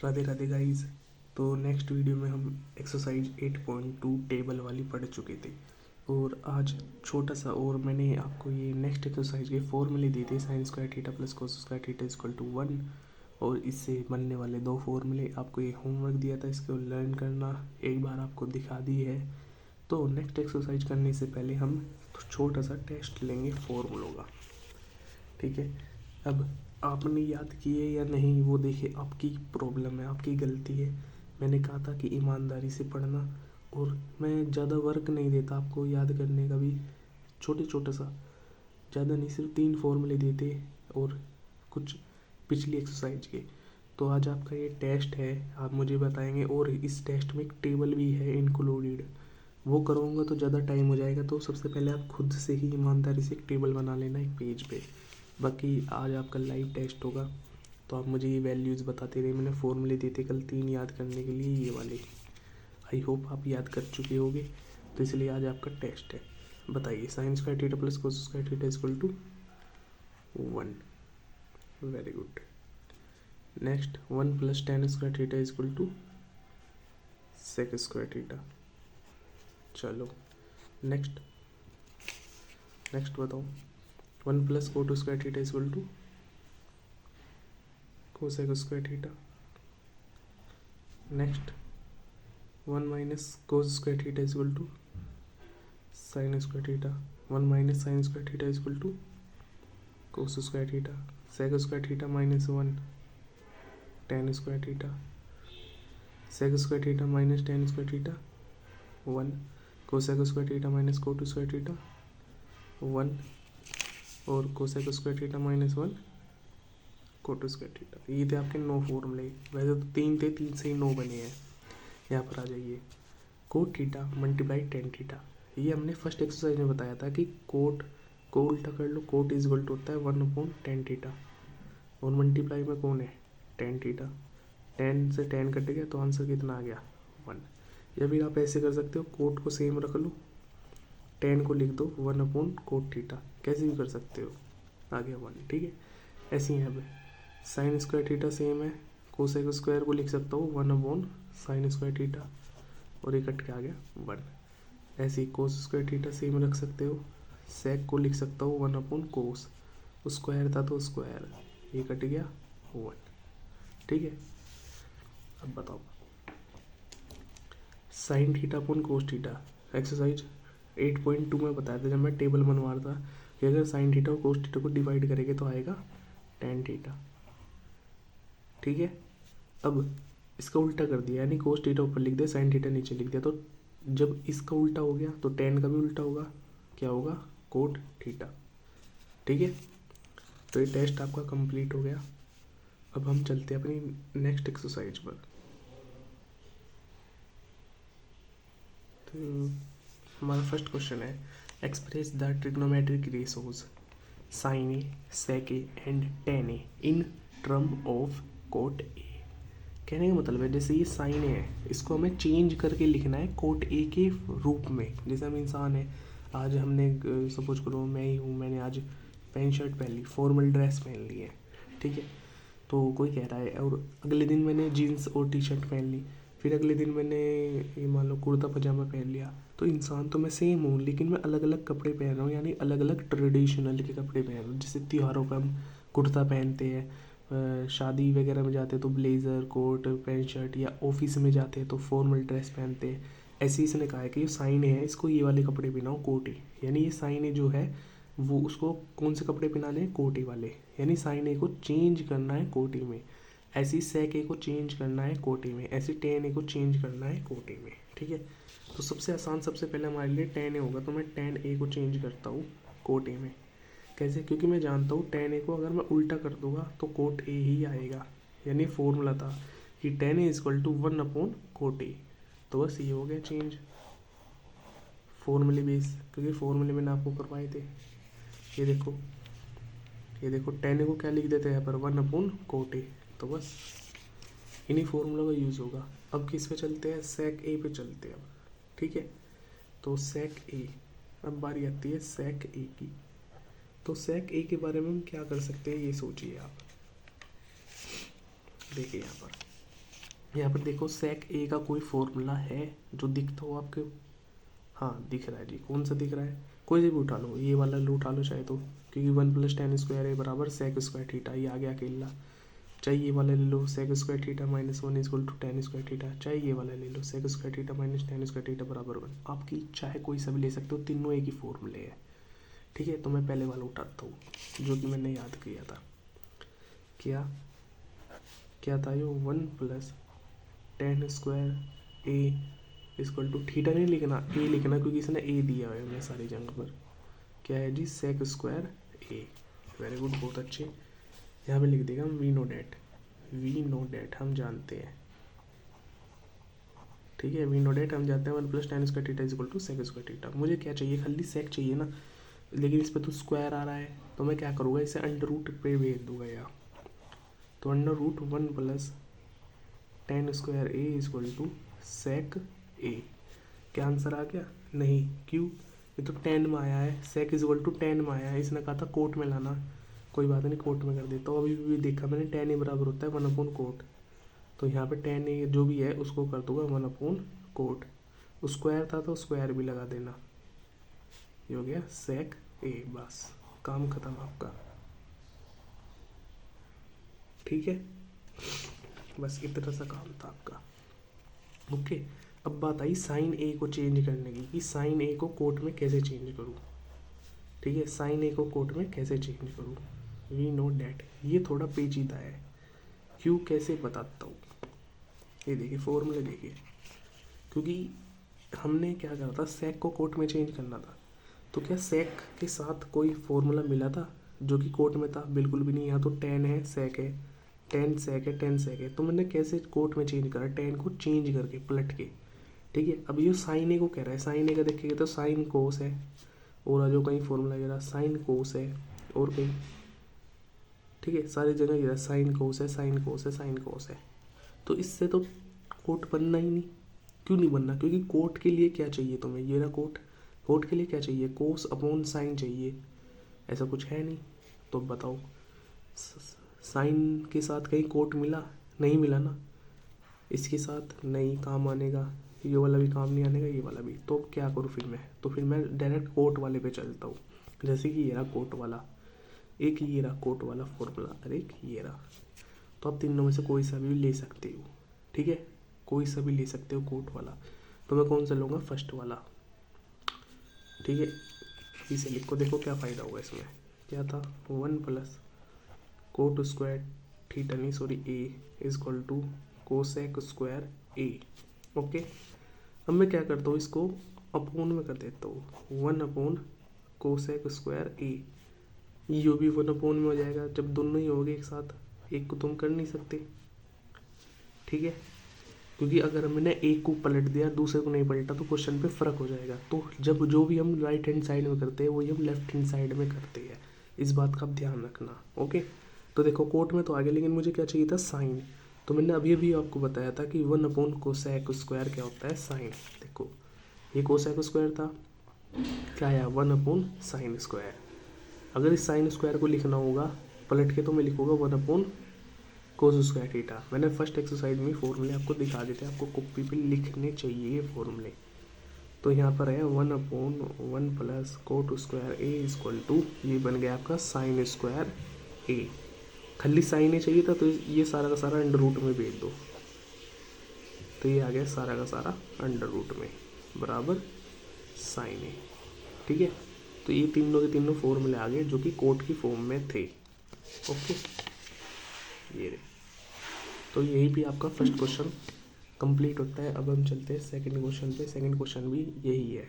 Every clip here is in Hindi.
राधे राधे गाइस। तो नेक्स्ट वीडियो में हम एक्सरसाइज 8.2 टेबल वाली पढ़ चुके थे और आज छोटा सा और मैंने आपको ये नेक्स्ट एक्सरसाइज के फॉर्मूले दिए थे। Sine square theta plus cos square theta equal to 1 और इससे बनने वाले दो फॉर्मूले आपको ये होमवर्क दिया था, इसको लर्न करना एक बार आपको दिखा दी है। तो नेक्स्ट एक्सरसाइज करने से पहले हम छोटा सा टेस्ट लेंगे फॉर्मूलों का, ठीक है। अब आपने याद किए या नहीं वो देखिए आपकी प्रॉब्लम है, आपकी गलती है। मैंने कहा था कि ईमानदारी से पढ़ना और मैं ज़्यादा वर्क नहीं देता आपको याद करने का भी, छोटा सा ज़्यादा नहीं, सिर्फ 3 फॉर्मूले देते और कुछ पिछली एक्सरसाइज के। तो आज आपका ये टेस्ट है, आप मुझे बताएंगे और इस टेस्ट में एक टेबल भी है इंक्लूडेड, वो करूँगा तो ज़्यादा टाइम हो जाएगा। तो सबसे पहले आप खुद से ही ईमानदारी से एक टेबल बना लेना एक पेज पे। बाकी आज आपका लाइव टेस्ट होगा तो आप मुझे ये वैल्यूज़ बताते रहे। मैंने फॉर्मूले दिए थे कल 3 याद करने के लिए, ये वाले आई होप आप याद कर चुके होंगे। तो इसलिए आज आपका टेस्ट है। बताइए sine square theta plus cos square theta equal to 1। Very good. Next 1 plus tan square theta equal to sec square theta. चलो नेक्स्ट बताओ 1 plus cot square theta equal to cosec square theta. Next 1 minus cos square theta equal to sine square theta. 1 minus sine square theta equal to cos square theta. Sec square theta minus 1 tan square theta. Sec square theta minus ten square theta 1। Cosec square theta minus coat square theta 1 और cosec square theta minus 1 coat square theta. ये थे आपके 9 फॉर्मूले। वैसे तो 3 थे, 3 से ही 9 बने हैं। यहाँ पर आ जाइए, cot theta multiply tan theta. ये हमने फर्स्ट एक्सरसाइज में बताया था कि कोट को उल्टा कर लो, कोट इज इक्वल टू होता है 1/10 थीटा और मल्टीप्लाई में कौन है टेन थीटा। 10 से 10 कट गया तो आंसर कितना आ गया 1। या फिर आप ऐसे कर सकते हो, कोट को सेम रख लो, 10 को लिख दो 1/कोट थीटा, कैसे भी कर सकते हो, आ गया 1। ठीक है, ऐसे ही अब साइन स्क्वायर थीटा सेम है, कोसेक स्क्वायर को लिख सकता हूँ 1/साइन स्क्वायर थीटा और ये कट के आ गया 1। ऐसे ही कोस स्क्वायर थीटा सेम रख सकते हो, सेक को लिख सकता हूँ 1/कोस, स्क्वायर था तो स्क्वायर, ये कट गया 1। ठीक है, अब बताओ sign theta upon cos theta. Exercise 8.2 में बताया था जब मैं टेबल बनवा रहा था कि अगर साइन थीटा और कोस थीटा को डिवाइड करेंगे तो आएगा टेन थीटा। ठीक है, अब इसका उल्टा कर दिया, यानी कोस थीटा ऊपर लिख दिया, साइन थीटा नीचे लिख दिया। तो जब इसका उल्टा हो गया तो टेन का भी उल्टा होगा, क्या होगा कोट थीटा। ठीक है, तो ये टेस्ट आपका कंप्लीट हो गया। अब हम चलते हैं अपनी नेक्स्ट एक्सरसाइज पर। तो हमारा फर्स्ट क्वेश्चन है, express the trigonometric ratios sine A, sec A and tan A in term of cot A. कहने का मतलब है जैसे ये साइन है, इसको हमें चेंज करके लिखना है कोट ए के रूप में। जैसे हम इंसान है, आज हमने सपोज करो मैं ही हूँ, मैंने आज पैंट शर्ट पहन ली, फॉर्मल ड्रेस पहन ली है, ठीक है। तो कोई कह रहा है और अगले दिन मैंने जीन्स और टी शर्ट पहन ली, फिर अगले दिन मैंने ये मान लो कुर्ता पजामा पहन लिया। तो इंसान तो मैं सेम हूँ लेकिन मैं अलग अलग कपड़े पहन रहा हूँ, यानी अलग अलग ट्रेडिशनल के कपड़े पहन रहा हूँ। जैसे त्योहारों पर हम कुर्ता पहनते हैं, शादी वगैरह में जाते हैं तो ब्लेज़र कोट पैंट शर्ट, या ऑफिस में जाते हैं तो फॉर्मल ड्रेस पहनते हैं। ऐसे ही इसने कहा है कि ये साइन है, इसको ये वाले कपड़े पहनाओ कोटी, यानी ये साइन जो है वो उसको कौन से कपड़े पहनाने हैं कोटी वाले, यानी साइन ए को चेंज करना है कोटी में। ऐसी सेक ए को चेंज करना है कोटी में, ऐसी टेन ए को चेंज करना है कोटी में। ठीक है, तो सबसे आसान सबसे पहले हमारे लिए टेन ए होगा, तो मैं टेन ए को चेंज करता हूँ कोटी में। कैसे, क्योंकि मैं जानता हूँ टेन ए को अगर मैं उल्टा कर दूंगा तो कोट ए ही आएगा, यानी फॉर्मूला था कि टेन ए इक्वल टू 1/कोट ए। तो बस ये हो गया चेंज फॉर्मूले बेस, क्योंकि फॉर्मूले मैंने आपको करवाए थे। ये देखो टेन ए को क्या लिख देते हैं यहाँ पर 1/कोट ए, तो बस इन्हीं फॉर्मूला का यूज़ होगा। अब किस पे चलते हैं, सेक ए पे चलते हैं अब। ठीक है, तो सेक ए, अब बारी आती है सेक ए की। तो सेक ए के बारे में हम क्या कर सकते हैं ये सोचिए आप। देखिए यहाँ पर यहाँ पर देखो सेक ए का कोई फॉर्मूला है जो दिखता हो आपके? हाँ दिख रहा है जी। कौन सा दिख रहा है? कोई से भी उठा लो, ये वाला उठा लो चाहे तो, क्योंकि 1 + tan² ए बराबर sec² थीटा, ये आ गया अकेला। चाहे ये वाला ले लो sec² थीटा -1 = tan² थीटा, चाहे ये वाला ले लो sec² थीटा -tan² थीटा बराबर 1। आपकी इच्छा है, कोई सा भी ले सकते हो, तीनों एक ही फॉर्मूले हैं। ठीक है, तो मैं पहले वाला उठाता हूँ जो कि मैंने याद किया था। क्या क्या था यो? 1 + tan² ए = थीटा नहीं लिखना, ए लिखना, क्योंकि इसने ए दिया है हमें सारी जगह पर। क्या है जी? sec² ए। वेरी गुड, बहुत अच्छे। यहाँ पे लिख देगा हम वी नो डेट हम जानते हैं। ठीक है, वी नो डेट हम जानते हैं 1 + tan² थीटा = sec² थीटा। मुझे क्या चाहिए? खाली सेक चाहिए ना, लेकिन इस पर तो स्क्वायर आ रहा है, तो मैं क्या करूँगा, इसे अंडर रूट पे भेज दूंगा यहाँ। तो √1 + tan² ए = sec ए। क्या आंसर आ गया? नहीं, क्यों? ये तो टेन में आया है, sec = tan में आया है, इसने कहा था कोट में लाना। कोई बात नहीं, कोट में कर देता हूँ। अभी भी देखा मैंने, tan ए बराबर होता है 1/कोट। तो यहाँ पे tan ए जो भी है उसको कर दूंगा 1/कोट। स्क्वायर था तो स्क्वायर भी लगा देना, ये हो गया sec ए। बस काम खत्म आपका। ठीक है, बस इतना सा काम था आपका। ओके, अब बात आई साइन ए को चेंज करने की, कि साइन ए को कोट में कैसे चेंज करूँ। ठीक है, साइन ए को कोट में कैसे चेंज करूँ। वी नो डैट, ये थोड़ा पेचीदा है। क्यों, कैसे बताता हूँ। ये देखिए फॉर्मूले देखिए, क्योंकि हमने क्या करा था, सेक को कोट में चेंज करना था। तो क्या सेक के साथ कोई फॉर्मूला मिला था जो कि कोट में था? बिल्कुल भी नहीं। यहाँ तो टेन है, सेक है, टेन सेक है, टेन सेक है। तो मैंने कैसे कोट में चेंज करा? टेन को चेंज करके, पलट के। ठीक है, अब ये साइन ए को कह रहा है, साइन ए का देखिएगा तो साइन कोस है, और जो कहीं फॉर्मूला गिरा साइन कोस है, और कहीं। ठीक है, सारी जगह गिरा साइन कोस है, साइन कोस है, साइन कोस है। तो इससे तो कोट बनना ही नहीं। क्यों नहीं बनना? क्योंकि कोट के लिए क्या चाहिए तुम्हें? ये रहा कोट। कोट के लिए क्या चाहिए? कोस अपॉन साइन चाहिए, ऐसा कुछ है नहीं। तो बताओ, साइन के साथ कहीं कोट मिला? नहीं मिला ना। इसके साथ नहीं काम आनेगा, ये वाला भी काम नहीं आनेगा, ये वाला भी। तो क्या करूँ फिर मैं? तो फिर मैं डायरेक्ट कोट वाले पे चलता हूँ। जैसे कि ये रहा कोट वाला, एक ये रहा कोट वाला फॉर्मूला, और एक ये रहा। तो आप तीनों में से कोई सा भी ले सकते हो। ठीक है, कोई सा भी ले सकते हो कोट वाला। तो मैं कौन सा लूँगा? फर्स्ट वाला। ठीक है, इसे लिखो, देखो क्या फ़ायदा होगा इसमें। क्या था? 1 + थीटा नहीं सॉरी ए = cosec² ए। ओके, अब मैं क्या करता हूँ, इसको अपोन में कर देता हूँ। 1/cosec² ए। ये भी 1/में हो जाएगा, जब दोनों ही हो गए एक साथ, एक को तुम कर नहीं सकते। ठीक है, क्योंकि अगर हमने एक को पलट दिया, दूसरे को नहीं पलटा, तो क्वेश्चन पे फ़र्क हो जाएगा। तो जब जो भी हम राइट हैंड साइड में करते हैं वही हम लेफ्ट हैंड साइड में करते हैं, इस बात का ध्यान रखना। ओके, तो देखो कोट में तो आ गया, लेकिन मुझे क्या चाहिए था? साइन। तो मैंने अभी अभी आपको बताया था कि 1/cosec² क्या होता है? साइन। देखो ये cosec² था, क्या आया? 1/sin²। अगर इस sin² को लिखना होगा पलट के, तो मैं लिखूँगा 1/cos² थीटा। मैंने फर्स्ट एक्सरसाइज में फॉर्मूले आपको दिखा देते हैं, आपको कॉपी पे लिखने चाहिए ये फॉर्मूले। तो यहाँ पर है 1/1 + cot² ए = ये बन गया आपका sin² ए। खाली साइन ए चाहिए था, तो ये सारा का सारा अंडर रूट में भेज दो, तो ये आ गया सारा का सारा अंडर रूट में बराबर साइन ए। ठीक है, तो ये तीनों के तीनों फॉर्मूले आ गए जो कि कोट की फॉर्म में थे। ओके, ये रहे। तो यही भी आपका फर्स्ट क्वेश्चन कंप्लीट होता है। अब हम चलते हैं सेकंड क्वेश्चन पे। सेकंड क्वेश्चन भी यही है।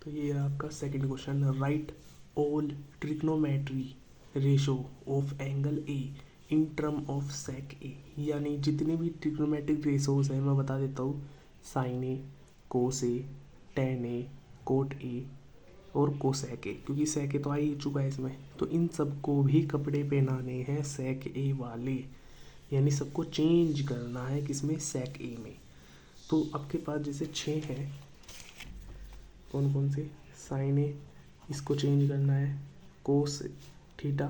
तो ये है आपका second question, write all trigonometry ratio of angle A in term of sec A. यानी जितने भी ट्रिग्नोमेट्रिक रेशोज हैं मैं बता देता हूँ, sine A, cos A, tan A, cot A और कोसेक ए, क्योंकि सेक ए तो आ ही चुका है इसमें। तो इन सबको भी कपड़े पहनाने हैं सेक ए वाले, यानी सबको चेंज करना है किसमें? सेक ए में। तो आपके पास जैसे 6 हैं, कौन कौन से? साइन ए, इसको चेंज करना है, कोस थीटा,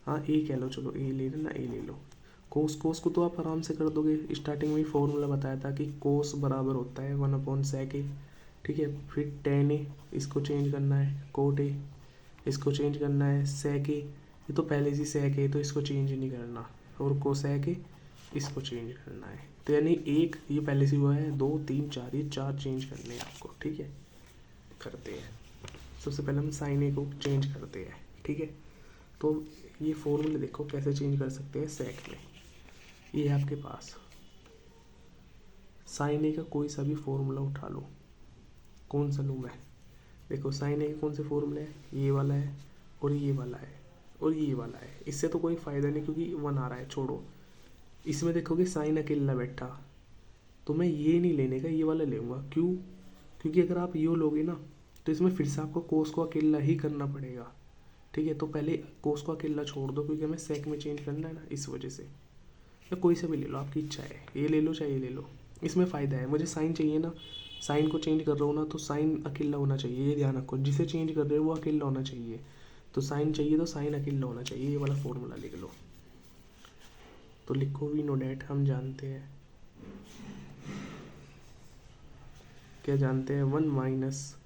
हाँ ए कह लो, चलो ए ले लेना, ए ले लो। कोस कोस को तो आप आराम से कर दोगे, स्टार्टिंग में ही फॉर्मूला बताया था कि कोस बराबर होता है 1/sec ए, ठीक है। फिर tan ए, इसको चेंज करना है, कोट ए, इसको चेंज करना है, sec ए, ये तो पहले से sec ए, तो इसको चेंज नहीं करना, और cosec ए, इसको चेंज करना है। तो यानी एक ये पहले से हुआ है, 2 3 4, ये 4 चेंज करने हैं आपको, ठीक है। करते हैं, सबसे पहले हम साइन ए को चेंज करते हैं, ठीक है। तो ये फॉर्मूले देखो कैसे चेंज कर सकते हैं सेक में। ये है आपके पास साइन ए का कोई सा भी फॉर्मूला उठा लो, कौन सा लूँ मैं, देखो साइन ए के कौन से फॉर्मूले हैं, ये वाला है और ये वाला है और ये वाला है। इससे तो कोई फ़ायदा नहीं क्योंकि 1 आ रहा है, छोड़ो। इसमें देखोगे साइन अकेला बैठा, तो मैं ये नहीं लेने का, ये वाला लूँगा। क्यों? क्योंकि अगर आप ये लोगे ना तो इसमें फिर से आपको कोस को अकेला ही करना पड़ेगा, ठीक है। तो पहले कोस को अकेला छोड़ दो क्योंकि हमें सेक में चेंज करना है ना, इस वजह से। या कोई सा भी ले लो, आपकी इच्छा है, ये ले लो चाहे ये ले लो, इसमें फ़ायदा है। मुझे साइन चाहिए ना, साइन को चेंज कर रहा हूँ ना, तो साइन अकेला होना चाहिए, ये ध्यान रखो। जिसे चेंज कर रहे हो वो अकेला होना चाहिए, तो साइन चाहिए तो साइन अकेला होना चाहिए, ये वाला फॉर्मूला लिख लो। तो लिखो वी नो डैट, हम जानते हैं, क्या जानते हैं, 1 minus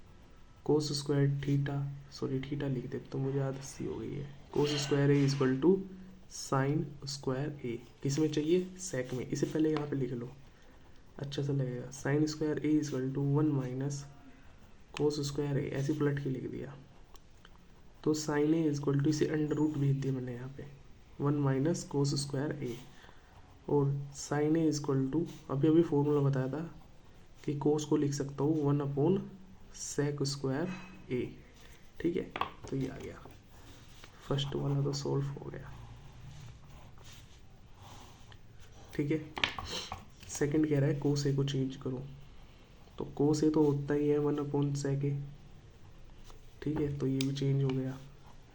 cos square theta, sorry theta लिख दे तो मुझे आदत सी हो गई है, cos square A equal to sine square A, किस में चाहिए, सेक में। इसे पहले यहाँ पे लिख लो, अच्छा सा लगेगा। Sine square A equal to 1 minus cos square A, ऐसे पलट के लिख दिया। तो साइन ए इक्वल टू, इसे अंडर रूट भेज दिया मैंने यहाँ पे, 1 माइनस कोस स्क्वायर ए, और साइन ए इक्वल टू, अभी अभी फॉर्मूला बताया था कि कोस को लिख सकता हूँ 1/sec स्क्वायर ए, ठीक है। तो ये आ गया, फर्स्ट वाला तो सॉल्व हो गया, ठीक है। सेकंड कह रहा है कोस ए को चेंज करो, तो कोस ए तो होता ही है 1/sec ए, ठीक है। तो ये भी चेंज हो गया।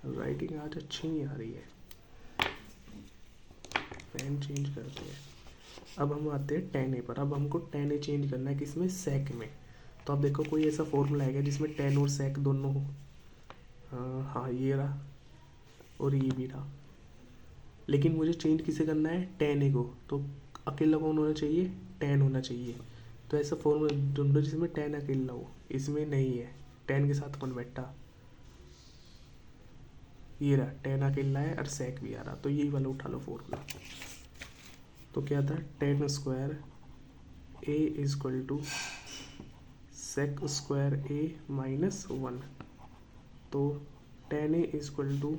राइटिंग आज अच्छी नहीं आ रही है, पेन चेंज करते हैं। अब हम आते हैं tan ए पर। अब हमको tan ए चेंज करना है किसमें, sec में। तो अब देखो कोई ऐसा फॉर्मूला है क्या जिसमें tan और sec दोनों हो, हाँ ये रहा और ये भी रहा। लेकिन मुझे चेंज किसे करना है, tan ए को, तो अकेला कौन होना चाहिए, tan होना चाहिए। तो ऐसा फॉर्मूला ढूंढो जिसमें tan अकेला हो, इसमें नहीं है, tan के साथ कौन बैठा, ये रहा, tan अकेला है और sec भी आ रहा, तो यही वाला उठा लो फॉर्मूला। तो क्या था, tan square A equal to sec square A minus 1, तो tan A equal to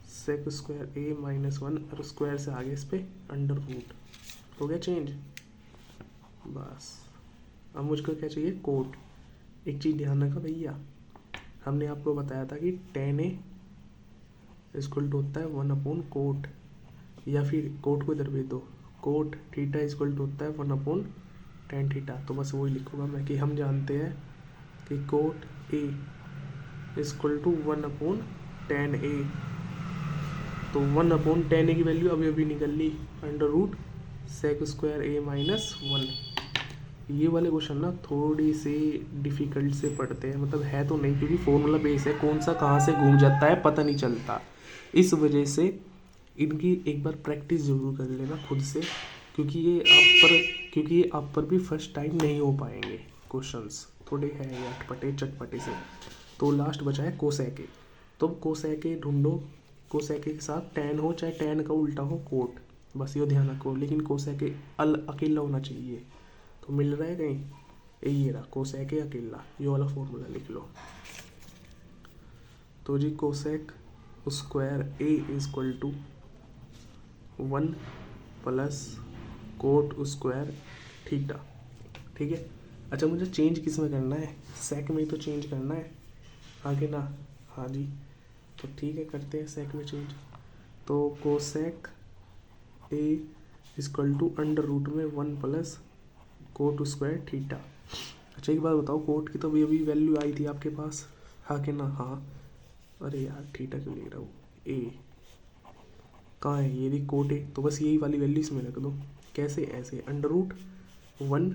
sec square A minus 1, और स्क्वायर से आगे इस पे अंडर रूट, हो गया चेंज, बस। अब मुझको क्या चाहिए, कोट। एक चीज़ ध्यान रखा भैया, हमने आपको बताया था कि tan ए इक्वल टू होता है 1/कोट, या फिर कोट को इधर भेज दो, कोट थीटा इक्वल टू होता है 1/tan थीटा। तो बस वही लिखूंगा मैं कि हम जानते हैं कि cot A equal to 1/tan A, तो 1/tan ए की वैल्यू अभी अभी निकल ली, under root sec square A minus 1। ये वाले क्वेश्चन ना थोड़ी सी डिफ़िकल्ट से पढ़ते हैं, मतलब है तो नहीं, क्योंकि फॉर्मूला बेस है, कौन सा कहाँ से घूम जाता है पता नहीं चलता। इस वजह से इनकी एक बार प्रैक्टिस ज़रूर कर लेना खुद से, क्योंकि ये आप पर भी फर्स्ट टाइम नहीं हो पाएंगे क्वेश्चंस, थोड़े हैं ये अटपटे चटपटे से। तो लास्ट बचा है कोसेक ए, तो कोसेक ए ढूंढो, कोसेक ए के साथ tan हो चाहे tan का उल्टा हो कोट, बस ये ध्यान रखो। लेकिन कोसेक ए अकेला होना चाहिए, तो मिल रहा है कहीं, ये रहा कोसेक ए अकेला, ये वाला फॉर्मूला लिख लो। तो जी cosec square A equal to 1 plus cot square theta, ठीक है। अच्छा मुझे चेंज किस में करना है, सेक में ही तो चेंज करना है, आगे ना, हाँ जी। तो ठीक है करते हैं सेक में चेंज। तो cosec A equal to under root में 1 प्लस कोट स्क्वायर थीटा। अच्छा एक बात बताओ, कोट की तो अभी वैल्यू आई थी आपके पास, हाँ कि ना, हाँ। अरे यार थीटा क्यों लिख रहा हूँ, ए कहाँ है, ये भी कोट है, तो बस यही वाली वैल्यू इसमें रख दो। कैसे, ऐसे अंडर रूट 1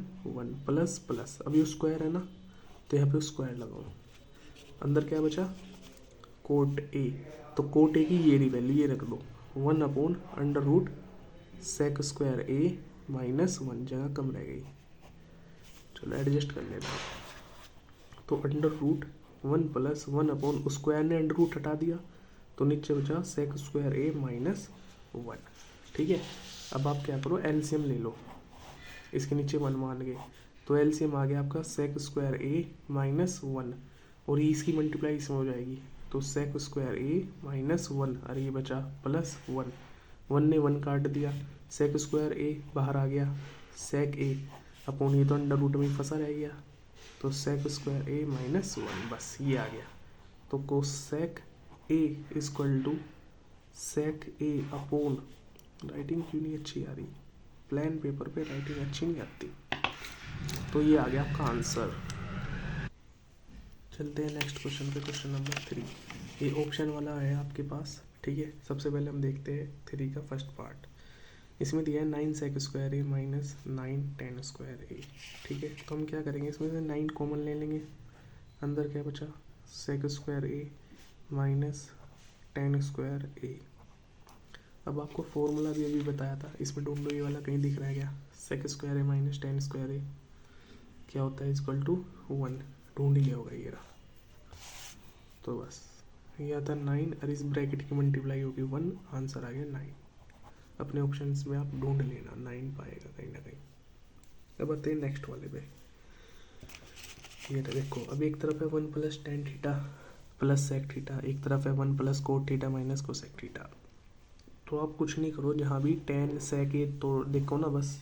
प्लस प्लस, अभी स्क्वायर है ना, तो यहाँ पे स्क्वायर लगाओ, अंदर क्या बचा, कोट ए, तो कोट ए की ये रही वैल्यू, ये रख दो 1/अंडर root sec square A minus 1 जगह कम रह गई, चलो एडजस्ट कर लेना। तो under root 1 plus 1 upon square ने अंडर रूट हटा दिया तो नीचे बचा सेक स्क्वायर ए माइनस 1। ठीक है, अब आप क्या करो, एलसीएम ले लो, इसके नीचे 1 मान गए तो एलसीएम आ गया आपका सेक स्क्वायर ए माइनस 1 और ये इसकी मल्टीप्लाई इसमें हो जाएगी तो सेक स्क्वायर ए माइनस 1 और ये बचा प्लस 1, 1 ने 1 काट दिया, सेक स्क्वायर ए बाहर आ गया, सेक ए अपॉन ये तो अंडर रूट में फंसा रह गया तो सेक स्क्वायर ए माइनस 1, बस ये आ गया। तो cosec A equal to sec A upon, writing क्यों नहीं अच्छी आ रही, प्लेन पेपर पे राइटिंग अच्छी नहीं आती, तो ये आ गया आपका आंसर। चलते हैं नेक्स्ट क्वेश्चन पे, क्वेश्चन नंबर 3। ये ऑप्शन वाला है आपके पास। ठीक है, सबसे पहले हम देखते हैं 3 का फर्स्ट पार्ट। इसमें दिया है 9 sec square A minus 9 ten square ए। ठीक है, तो हम क्या करेंगे, इसमें से 9 कॉमन ले लेंगे, अंदर क्या बचा sec square A minus 10 square ए। अब आपको फॉर्मूला भी अभी बताया था, इसमें ढूंढो, ये वाला कहीं दिख रहा है क्या, sec square A minus 10 square A क्या होता है इक्वल टू 1, ढूंढ ही लिया होगा ये रहा। तो बस ये आता 9 और इस ब्रैकेट की मल्टीप्लाई होगी 1, आंसर आ गया 9। अपने ऑप्शंस में आप ढूंढ लेना, 9 पाएगा कहीं ना कहीं। अब आते हैं नेक्स्ट वाले पे। ये देखो, अब एक तरफ है 1 plus tan theta plus sec theta, एक तरफ है 1 plus cot theta minus cosec theta. तो आप कुछ नहीं करो, जहाँ भी टेन सेक ये तो देखो ना, बस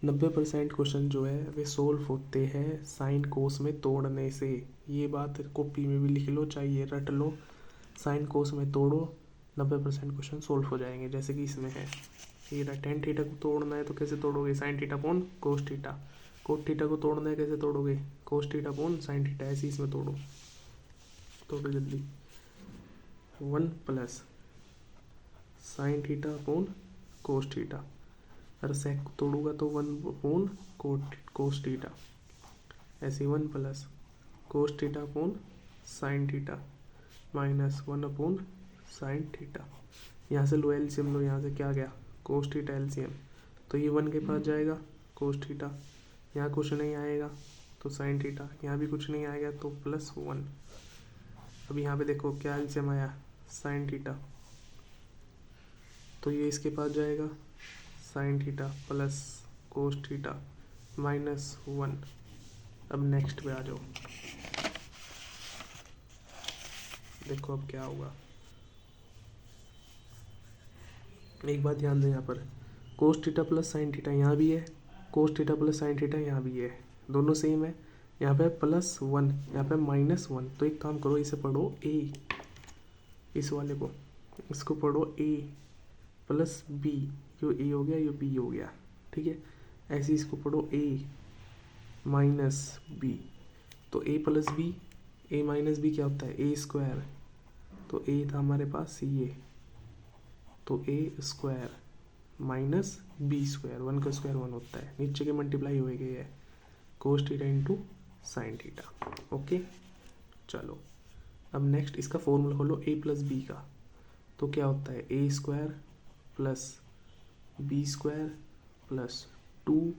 90% क्वेश्चन जो है वे सोल्व होते हैं साइन कोस में तोड़ने से। ये बात कॉपी में भी लिख लो, चाहिए रट लो, साइन कोस में तोड़ो, 90% क्वेश्चन सोल्व हो जाएंगे। जैसे कि इसमें है ये टेन थीटा को तोड़ना है तो कैसे तोड़ोगे, sine theta upon cos theta, cot theta को तोड़ना है कैसे तोड़ोगे, cos theta upon sine theta, ऐसे इसमें तोड़ो जल्दी। 1 plus sine theta upon cos theta, अगर सेक को तोड़ूंगा तो 1 अपॉन कोस थीटा, ऐसे 1 plus cos theta upon sine theta minus 1 upon sine theta. यहाँ से लो एलसीएम लो, यहाँ से क्या गया कोस थीटा एलसीएम, तो ये 1 के पास जाएगा कोस थीटा, यहाँ कुछ नहीं आएगा तो साइन थीटा, यहाँ भी कुछ नहीं आएगा तो प्लस 1। अब यहाँ पे देखो क्या एलसीएम आया साइन थीटा, तो ये इसके पास जाएगा sine theta plus cos theta minus 1। अब नेक्स्ट पे आ जाओ, देखो अब क्या होगा। एक बात ध्यान दें, यहाँ पर cos theta plus sine theta यहाँ भी है, cos theta plus sine theta यहाँ भी है, दोनों सेम है। यहाँ पे प्लस 1, यहाँ पे माइनस 1, तो एक काम करो, इसे पढ़ो ए, इस वाले को, इसको पढ़ो ए प्लस बी, यो ए हो गया यो बी हो गया। ठीक है, ऐसे इसको पढ़ो ए माइनस बी, तो ए plus B, A minus B क्या होता है ए स्क्वायर, तो ए था हमारे पास ये, तो A square minus B square, 1 का स्क्वायर 1 होता है, नीचे के मल्टीप्लाई हो गई है cos theta into sine theta. Okay, चलो अब नेक्स्ट इसका फॉर्मूला खोलो ए प्लस बी का, तो क्या होता है A square plus B square plus 2ab,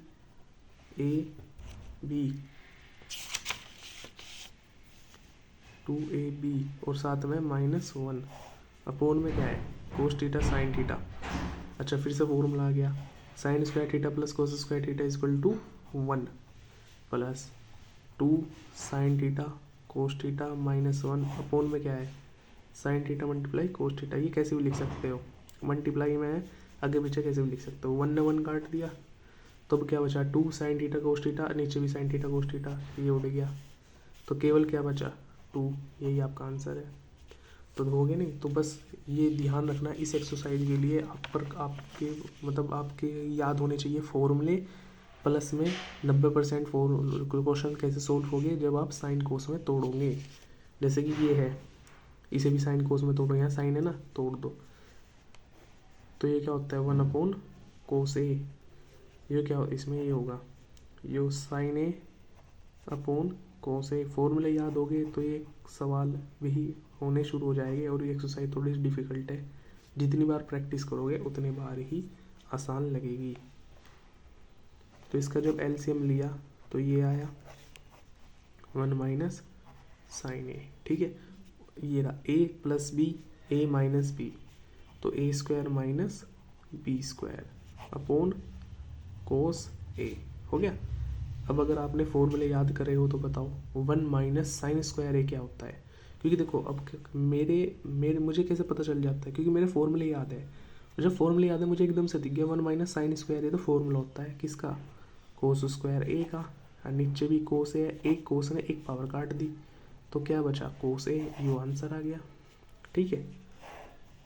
2ab और साथ में माइनस 1 अपोन में क्या है कोस थीटा साइन थीटा। अच्छा, फिर से फॉर्मूला आ गया, sine square theta plus cos square theta equal to 1 plus 2 sine theta cos theta minus 1 upon में क्या है sine theta multiply cos theta. ये कैसे भी लिख सकते हो, मल्टीप्लाई में है, आगे पीछे कैसे भी लिख सकते हो। 1 ने 1 काट दिया तो अब क्या बचा 2 साइन थीटा कोस थीटा, नीचे भी साइन थीटा कोस थीटा, ये उड़ गया तो केवल क्या बचा 2, यही आपका आंसर है। तो हो गया नहीं, तो बस ये ध्यान रखना इस एक्सरसाइज के लिए आपके मतलब आपके याद होने चाहिए फॉर्मूले, प्लस में 90% क्वेश्चन कैसे सोल्व होंगे जब आप साइन कोस में तोड़ोगे। जैसे कि ये है, इसे भी साइन कोस में तोड़ो, यहाँ साइन है ना, तोड़ दो, तो ये क्या होता है 1 अपॉन कोस ए, ये क्या इसमें ये होगा yo sign A upon cos ए। फॉर्मूले याद हो गए तो ये सवाल भी होने शुरू हो जाएंगे। और ये एक्सरसाइज थोड़ी सी डिफिकल्ट है, जितनी बार प्रैक्टिस करोगे उतनी बार ही आसान लगेगी। तो इसका जब एलसीएम लिया तो ये आया 1 माइनस साइन ए, ठीक है। ये रहा A plus B, A minus B, तो A square minus B square upon cos A, हो गया। अब अगर आपने फॉर्मूले याद करे हो तो बताओ 1 माइनस साइन स्क्वायर ए क्या होता है। क्योंकि देखो अब मेरे मेरे मुझे कैसे पता चल जाता है, क्योंकि मेरे फॉर्मूले याद है। जब फॉर्मूले याद है मुझे एकदम से दिख गया 1 माइनस साइन स्क्वायर ए, तो फॉर्मूला होता है किसका, कोस स्क्वायर ए का। और नीचे भी कोस है, एक कोस ने एक पावर काट दी, तो क्या बचा कोस ए, यो आंसर आ गया, ठीक है।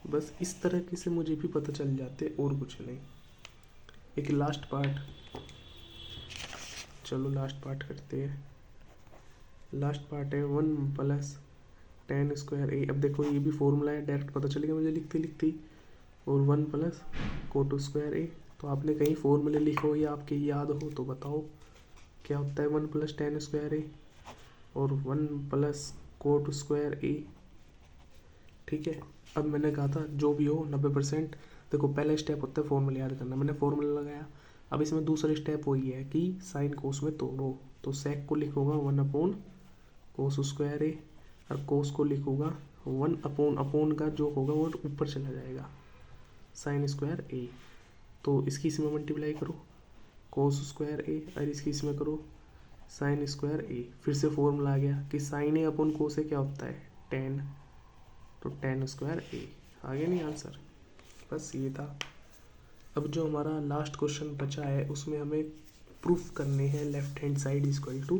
बस इस तरह से मुझे भी पता चल जाते, और कुछ नहीं। एक लास्ट पार्ट, चलो लास्ट पार्ट करते हैं। लास्ट पार्ट है 1 प्लस टेन स्क्वायर ए। अब देखो ये भी फॉर्मूला है, डायरेक्ट पता चलेगा मुझे लिखते लिखते ही। और 1 प्लस कोट स्क्वायर ए। तो आपने कहीं फॉर्मूले लिखो या आपके याद हो तो बताओ क्या होता है 1 प्लस टेन स्क्वायर ए और 1 प्लस कोट स्क्वायर ए, ठीक है। अब मैंने कहा था जो भी हो 90%। देखो पहला स्टेप होता है फॉर्मूला याद करना, मैंने फॉर्मूला लगाया। अब इसमें दूसरा स्टेप वही है कि साइन कोस में तोड़ो। तो सेक को लिखूंगा 1 अपॉन कोस स्क्वायर ए, और कोस को लिखूंगा 1 अपॉन, अपोन का जो होगा वो ऊपर चला जाएगा, साइन स्क्वायर ए। तो इसकी इसमें मल्टीप्लाई करो कोस स्क्वायर ए, और इसकी इसमें करो साइन स्क्वायर ए। फिर से फॉर्मूला आ गया कि साइन ए अपॉन कोस ए क्या होता है 10, तो 10 स्क्वायर ए। आगे नहीं आंसर, बस ये था। अब जो हमारा लास्ट क्वेश्चन बचा है उसमें हमें प्रूफ करने हैं left hand side is equal to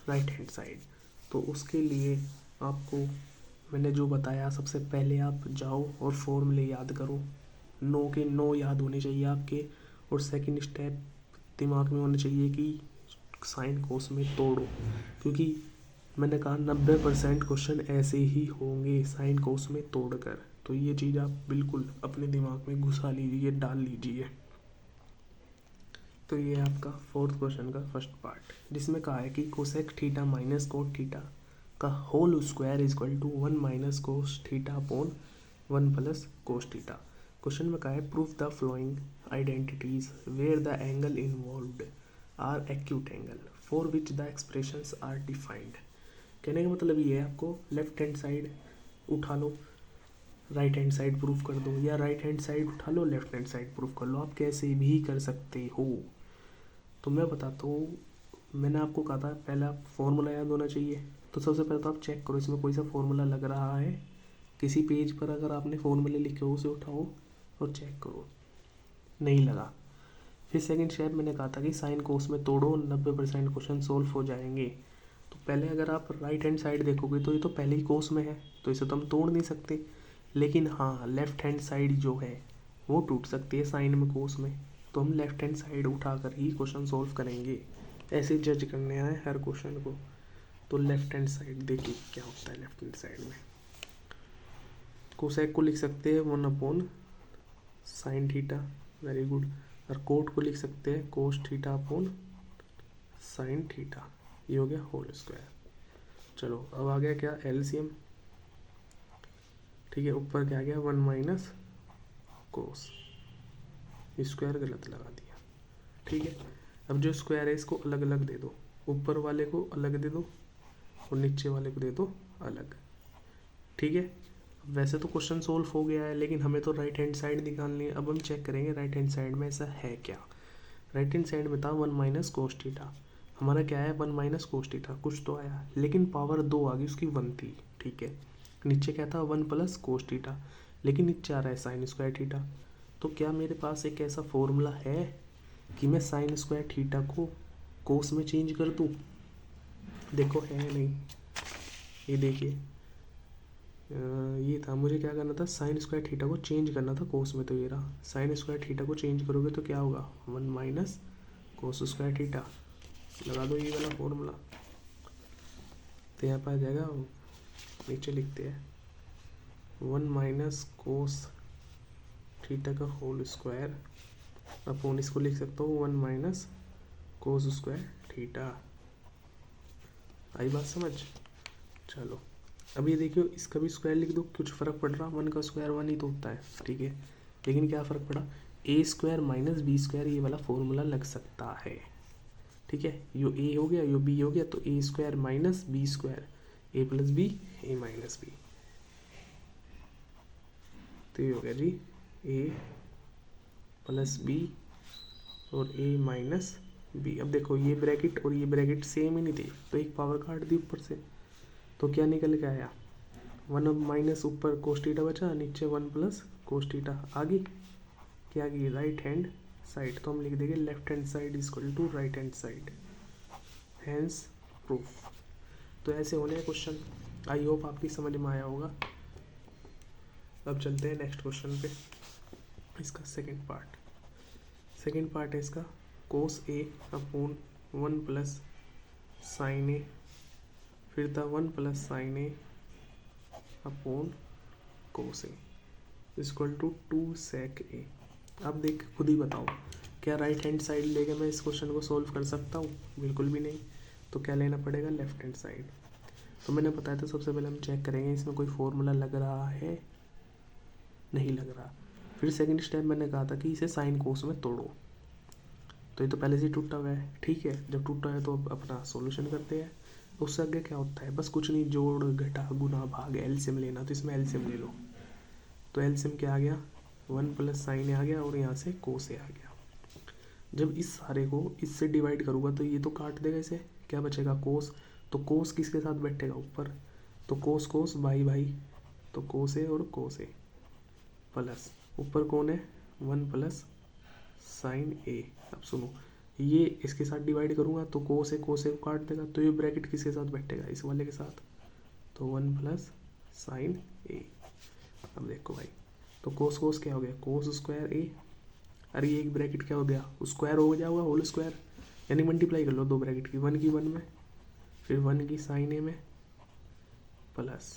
right hand side. तो उसके लिए आपको मैंने जो बताया, सबसे पहले आप जाओ और फॉर्मूले याद करो, 9 के 9 याद होने चाहिए आपके। और सेकंड स्टेप दिमाग में होना चाहिए कि साइन कोस में तोड़ो, क्योंकि मैंने कहा 90% क्वेश्चन ऐसे ही होंगे साइन कोस में तोड़कर। तो ये चीज़ आप बिल्कुल अपने दिमाग में घुसा लीजिए, डाल लीजिए। तो ये आपका फोर्थ क्वेश्चन का फर्स्ट पार्ट, जिसमें कहा है कि cosec theta minus cot theta का whole square is equal to 1 minus cos theta upon 1 plus cos theta. Question में कहा है proof the following identities where the angle involved are acute angle for which the expressions are defined. कहने का मतलब ये है, आपको लेफ्ट हैंड साइड उठा लो, राइट हैंड साइड प्रूफ कर दो, या राइट हैंड साइड उठा लो, लेफ्ट हैंड साइड प्रूफ कर लो, आप कैसे भी कर सकते हो। तो मैं बताता हूँ, मैंने आपको कहा था पहला फॉर्मूला याद होना चाहिए। तो सबसे पहले तो आप चेक करो इसमें कोई सा फॉर्मूला लग रहा है, किसी पेज पर अगर आपने फॉर्मूले लिखे हो उसे उठाओ और चेक करो, नहीं लगा। फिर सेकंड स्टेप मैंने कहा था कि साइन कोस में तोड़ो, 90% क्वेश्चन सोल्व हो जाएंगे। तो पहले अगर आप राइट हैंड साइड देखोगे तो ये तो पहले ही कोस में है, तो इसे तो हम तोड़ नहीं सकते। लेकिन हाँ, लेफ्ट हैंड साइड जो है वो टूट सकती है साइन में, कोस में। तो हम लेफ्ट हैंड साइड उठा कर ही क्वेश्चन सोल्व करेंगे, ऐसे जज करने आए हर क्वेश्चन को। तो लेफ्ट हैंड साइड देखिए क्या होता है लेफ्ट हैंड साइड में। कोसेक को लिख सकते हैं 1 upon sine theta, very good. और कोट को लिख सकते हैं कोस थीटा अपॉन साइन थीटा, ये हो गया होल स्क्वायर। चलो अब आ गया क्या, एलसीएम, ठीक है। ऊपर क्या आ गया 1 माइनस कोस, स्क्वायर गलत लगा दिया, ठीक है। अब जो स्क्वायर है इसको अलग अलग दे दो, ऊपर वाले को अलग दे दो और नीचे वाले को दे दो अलग, ठीक है। वैसे तो क्वेश्चन सोल्व हो गया है, लेकिन हमें तो राइट हैंड साइड निकालनी है। अब हम चेक करेंगे राइट हैंड साइड में ऐसा है क्या। राइट हैंड साइड में था 1 माइनस कोस थीटा, हमारा क्या है 1 माइनस कोस थीटा, कुछ तो आया लेकिन पावर 2 आ गई, उसकी 1 थी, ठीक है। नीचे क्या था 1 प्लस कोस थीटा, लेकिन नीचे आ रहा है साइन स्क्वायर थीटा। तो क्या मेरे पास एक ऐसा फॉर्मूला है कि मैं साइन स्क्वायर थीटा को कोस में चेंज कर दूँ। देखो है नहीं, ये देखिए ये था, मुझे क्या करना था साइन स्क्वायर थीटा को चेंज करना था कोस में। तो ये रहा, साइन स्क्वायर थीटा को चेंज करोगे तो क्या होगा 1 माइनस कोस स्क्वायर थीटा, लगा दो ये वाला फॉर्मूला, तो यहाँ पर आ जाएगा, नीचे लिखते हैं 1 माइनस कोस थीटा का होल स्क्वायर अपॉन, इसको लिख सकता हूँ 1 माइनस कोस स्क्वायर थीटा। आई बात समझ। चलो अब ये देखियो, इसका भी स्क्वायर लिख दो, कुछ फ़र्क पड़ रहा, 1 का स्क्वायर 1 ही तो होता है, ठीक है। लेकिन क्या फ़र्क पड़ा, ए स्क्वायर माइनस बी स्क्वायर ये वाला फॉर्मूला लग सकता है, ठीक है। यो ए हो गया, यो बी हो गया, तो A square minus B square, A plus B, A minus B, तो ये हो गया जी ए प्लस बी और ए माइनस बी। अब देखो ये ब्रैकेट और ये ब्रैकेट सेम ही नहीं थे, तो एक पावर काट दी ऊपर से, तो क्या निकल के आया, 1 अब माइनस ऊपर कोस थीटा बचा, नीचे 1 प्लस कोस थीटा। आगे क्या की राइट हैंड साइड, तो हम लिख देंगे left hand side is equal to right hand side, hence proof. तो ऐसे होने हैं क्वेश्चन, आई होप आपकी समझ में आया होगा। अब चलते हैं नेक्स्ट क्वेश्चन पे, इसका सेकंड पार्ट है इसका, cos A upon 1 plus sine A, फिर था 1 plus sine A upon cos A equal to 2 sec A. अब देख खुद ही बताओ, क्या राइट हैंड साइड लेके मैं इस क्वेश्चन को सोल्व कर सकता हूँ? बिल्कुल भी नहीं। तो क्या लेना पड़ेगा, लेफ्ट हैंड साइड। तो मैंने बताया था सबसे पहले हम चेक करेंगे इसमें कोई फॉर्मूला लग रहा है, नहीं लग रहा। फिर सेकंड स्टेप मैंने कहा था कि इसे साइन कोस में तोड़ो, तो ये तो पहले से ही टूटा हुआ है, ठीक है। जब टूटा है तो अपना सॉल्यूशन करते हैं। उससे आगे क्या होता है, बस कुछ नहीं, जोड़ घटा गुना भाग एलसीएम लेना, तो इसमें एलसीएम ले लो। तो एलसीएम क्या आ गया, 1 प्लस साइन ए आ गया और यहाँ से कोस ए आ गया। जब इस सारे को इससे डिवाइड करूँगा तो ये तो काट देगा इसे, क्या बचेगा कोस। तो कोस किसके साथ बैठेगा ऊपर, तो कोस कोस भाई भाई, तो कोस ए और कोस ए प्लस ऊपर कौन है 1 प्लस साइन ए। अब सुनो, ये इसके साथ डिवाइड करूँगा तो कोस ए को काट देगा, तो ये ब्रैकेट किसके साथ बैठेगा, इस वाले के साथ, तो 1 प्लस साइन ए। अब देखो भाई, तो कोस कोस क्या हो गया, कोस स्क्वायर ए, अरे ये एक ब्रैकेट क्या हो गया, स्क्वायर हो जाएगा होल स्क्वायर, यानी मल्टीप्लाई कर लो दो ब्रैकेट की, 1 की 1 में, फिर 1 की साइन ए में प्लस,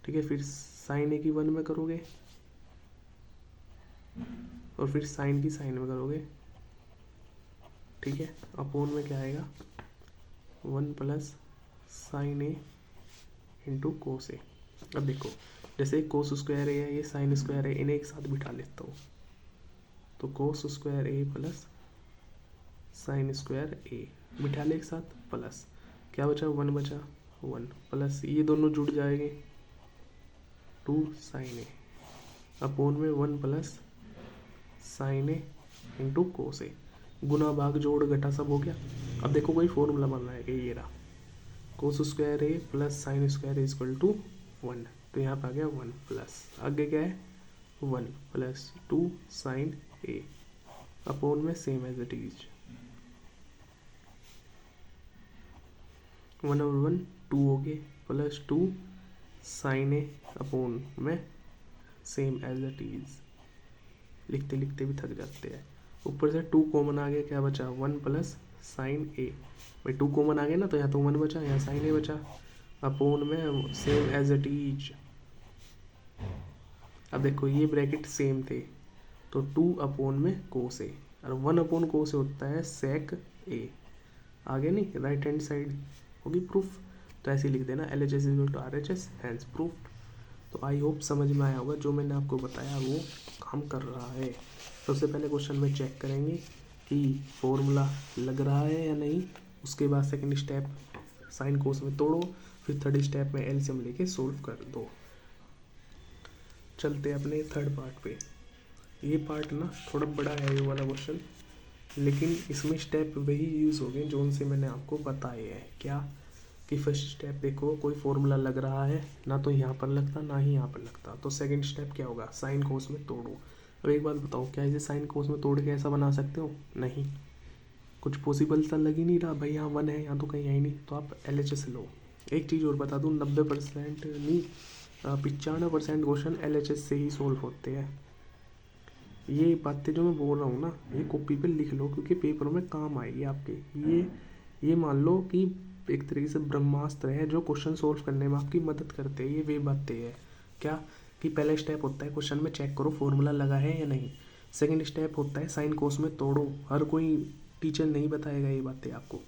ठीक है, फिर साइन ए की 1 में करोगे और फिर साइन की साइन में करोगे, ठीक है। अपोन में क्या आएगा, 1 plus sine A into cos ए। अब देखो, जैसे कोस स्क्वायर ए है, ये साइन स्क्वायर है, इन्हें एक साथ बिठा लेता हूँ, तो cos square A plus sine square ए बिठा ले एक साथ, प्लस क्या बचा 1 बचा 1 प्लस ये दोनों जुड़ जाएंगे 2 साइन ए अपोन में 1 plus sine A into cos ए, गुना भाग जोड़ घटा सब हो गया। अब देखो कोई फॉर्मूला बनना है कि ये रहा, cos square A plus sine square equal to 1, तो यहाँ पर आ गया 1 प्लस आगे क्या है 1 प्लस 2 साइन ए अपोन में सेम एज इट इज 1 और 1 2 हो गए प्लस 2 साइन ए अपोन में सेम एज इट इज। लिखते लिखते भी थक जाते हैं। ऊपर से 2 कॉमन आ गया, क्या बचा 1 प्लस साइन ए, भाई 2 कॉमन आ गया ना, तो यहाँ तो 1 बचा, यहाँ साइन ए बचा, अपोन में सेम एज इट इज। अब देखो ये ब्रैकेट सेम थे, तो 2 अपोन में कोस ए, और 1 अपोन कोस ए होता है सेक ए, आगे नहीं, राइट हैंड साइड होगी प्रूफ। तो ऐसे लिख देना L H S equal to R H S, hence proof. तो आई होप समझ में आया होगा, जो मैंने आपको बताया वो काम कर रहा है। सबसे पहले क्वेश्चन में चेक करेंगे कि फॉर्मूला लग रहा है या नहीं, उसके बाद सेकंड स्टेप साइन कोस में तोड़ो, फिर थर्ड स्टेप में एलसीएम लेके सोल्व कर दो। चलते अपने थर्ड पार्ट पे। ये पार्ट ना थोड़ा बड़ा है ये वाला क्वेश्चन, लेकिन इसमें स्टेप वही यूज़ हो गए जो उनसे मैंने आपको बताए हैं। क्या कि फर्स्ट स्टेप देखो कोई फॉर्मूला लग रहा है, ना तो यहाँ पर लगता ना ही यहाँ पर लगता, तो सेकंड स्टेप क्या होगा, साइन कोस में तोड़ो। अब एक बात बताओ, क्या इसे साइन कोस में तोड़ के ऐसा बना सकते हो? नहीं, कुछ पॉसिबल सा लग ही नहीं रहा भाई, यहाँ 1 है, यहाँ तो कहीं है ही नहीं, तो आप LHS लो। एक चीज़ और बता दूँ, 90% नहीं 95% क्वेश्चन LHS से ही सोल्व होते हैं। ये बातें जो मैं बोल रहा हूँ ना, ये कॉपी पे लिख लो, क्योंकि पेपर में काम आएगी आपके। ये मान लो कि एक तरीके से ब्रह्मास्त्र है जो क्वेश्चन सोल्व करने में आपकी मदद करते हैं। ये वे बातें हैं क्या कि पहला स्टेप होता है क्वेश्चन में चेक करो फॉर्मूला लगा है या नहीं। सेकंड स्टेप होता है साइन कोस में तोड़ो। हर कोई टीचर नहीं बताएगा ये बातें आपको,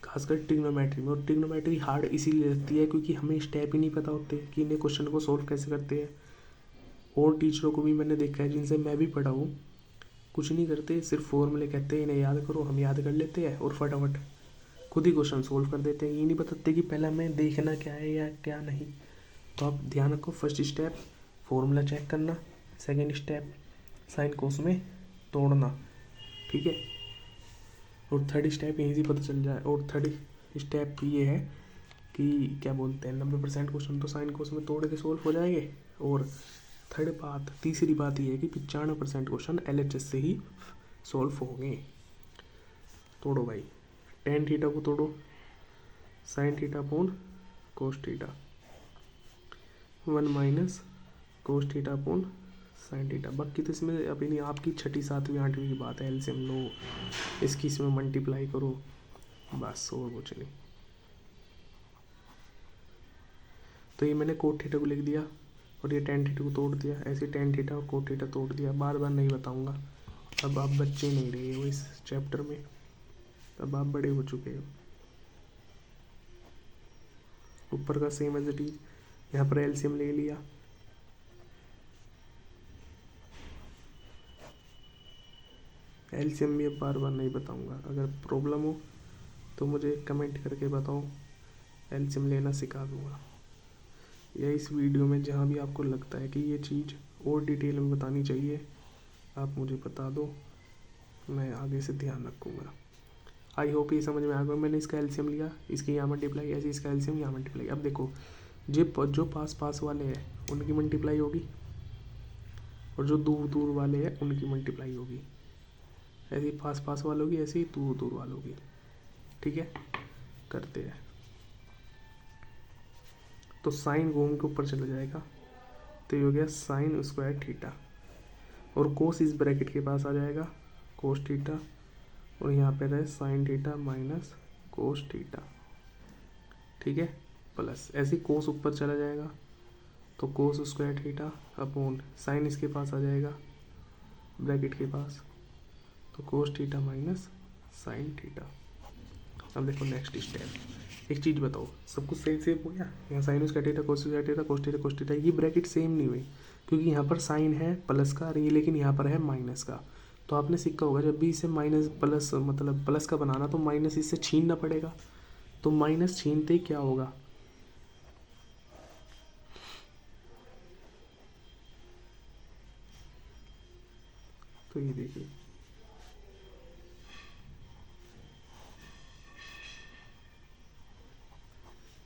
खासकर ट्रिग्नोमेट्री में। और ट्रिग्नोमेट्री हार्ड इसीलिए लगती है क्योंकि हमें स्टेप ही नहीं पता होते कि इन्हें क्वेश्चन को सोल्व कैसे करते हैं। और टीचरों को भी मैंने देखा है जिनसे मैं भी पढ़ा हूँ, कुछ नहीं करते, सिर्फ फॉर्मूले कहते हैं इन्हें याद करो, हम याद कर लेते हैं और फटाफट खुद ही क्वेश्चन सोल्व कर देते हैं। ये नहीं बताते कि पहले हमें देखना क्या है या क्या नहीं। तो आप ध्यान रखो, फर्स्ट स्टेप फॉर्मूला चेक करना, सेकंड स्टेप साइन कोस में तोड़ना, ठीक है, और थर्ड स्टेप यहीं से पता चल जाए। और थर्ड स्टेप ये है कि क्या बोलते हैं, 90% क्वेश्चन तो साइन कोस में तोड़ के सोल्व हो जाएंगे। और तीसरी बात ये है कि 95% क्वेश्चन LHS से ही सोल्व होंगे। तोड़ो भाई, टेन थीटा को तोड़ो, sign theta upon cos theta, 1 minus cos theta upon sine theta. बाकी तो इसमें अभी नहीं, आपकी 6ठी 7वीं 8वीं की बात है, एलसीएम लो, इसकी इसमें मल्टीप्लाई करो, बस और कुछ नहीं। तो ये मैंने कोट थीटा को लिख दिया और ये टेन थीटा को तोड़ दिया, ऐसे टेन थीटा और कोट थीटा तोड़ दिया। बार बार नहीं बताऊंगा, अब आप बच्चे नहीं रहे हो इस चैप्टर में, अब आप बड़े हो चुके हो। ऊपर का सेम एज इट इज, यहाँ पर एलसीएम ले लिया, एलसीएम भी अब बार बार नहीं बताऊंगा। अगर प्रॉब्लम हो तो मुझे कमेंट करके बताओ, एलसीएम लेना सिखा दूंगा, या इस वीडियो में जहाँ भी आपको लगता है कि ये चीज़ और डिटेल में बतानी चाहिए आप मुझे बता दो, मैं आगे से ध्यान रखूँगा। आई होप ये समझ में आ गया। मैंने इसका एलसीएम लिया, इसकी यहाँ मल्टीप्लाई, ऐसे इसका एलसीएम यहाँ मल्टीप्लाई। अब देखो जो पास पास वाले हैं उनकी मल्टीप्लाई होगी और जो दूर दूर वाले हैं उनकी मल्टीप्लाई होगी। ऐसे ही पास पास वालों की, ऐसे ही दूर दूर वालों की, ठीक है, करते हैं। तो साइन घूम के ऊपर चला जाएगा, तो ये हो गया साइन स्क्वायर थीटा, और कोस इस ब्रैकेट के पास आ जाएगा, कोस थीटा, और यहाँ पे रहे sine theta minus cos theta, ठीक है, प्लस ऐसे कोस ऊपर चला जाएगा, तो cos square theta upon sign इसके पास आ जाएगा ब्रैकेट के पास, तो कोस थीटा माइनस साइन थीटा। अब देखो नेक्स्ट स्टेप, एक चीज़ बताओ, सब कुछ सही सेम हो गया? यहाँ sign square theta cos square theta cos theta, ये ब्रैकेट सेम नहीं हुई क्योंकि यहाँ पर साइन है प्लस का, लेकिन यहाँ पर है माइनस का। तो आपने सीखा होगा जब भी इसे माइनस प्लस मतलब प्लस का बनाना तो माइनस इससे छीनना पड़ेगा, तो माइनस छीनते क्या होगा, तो ये देखिए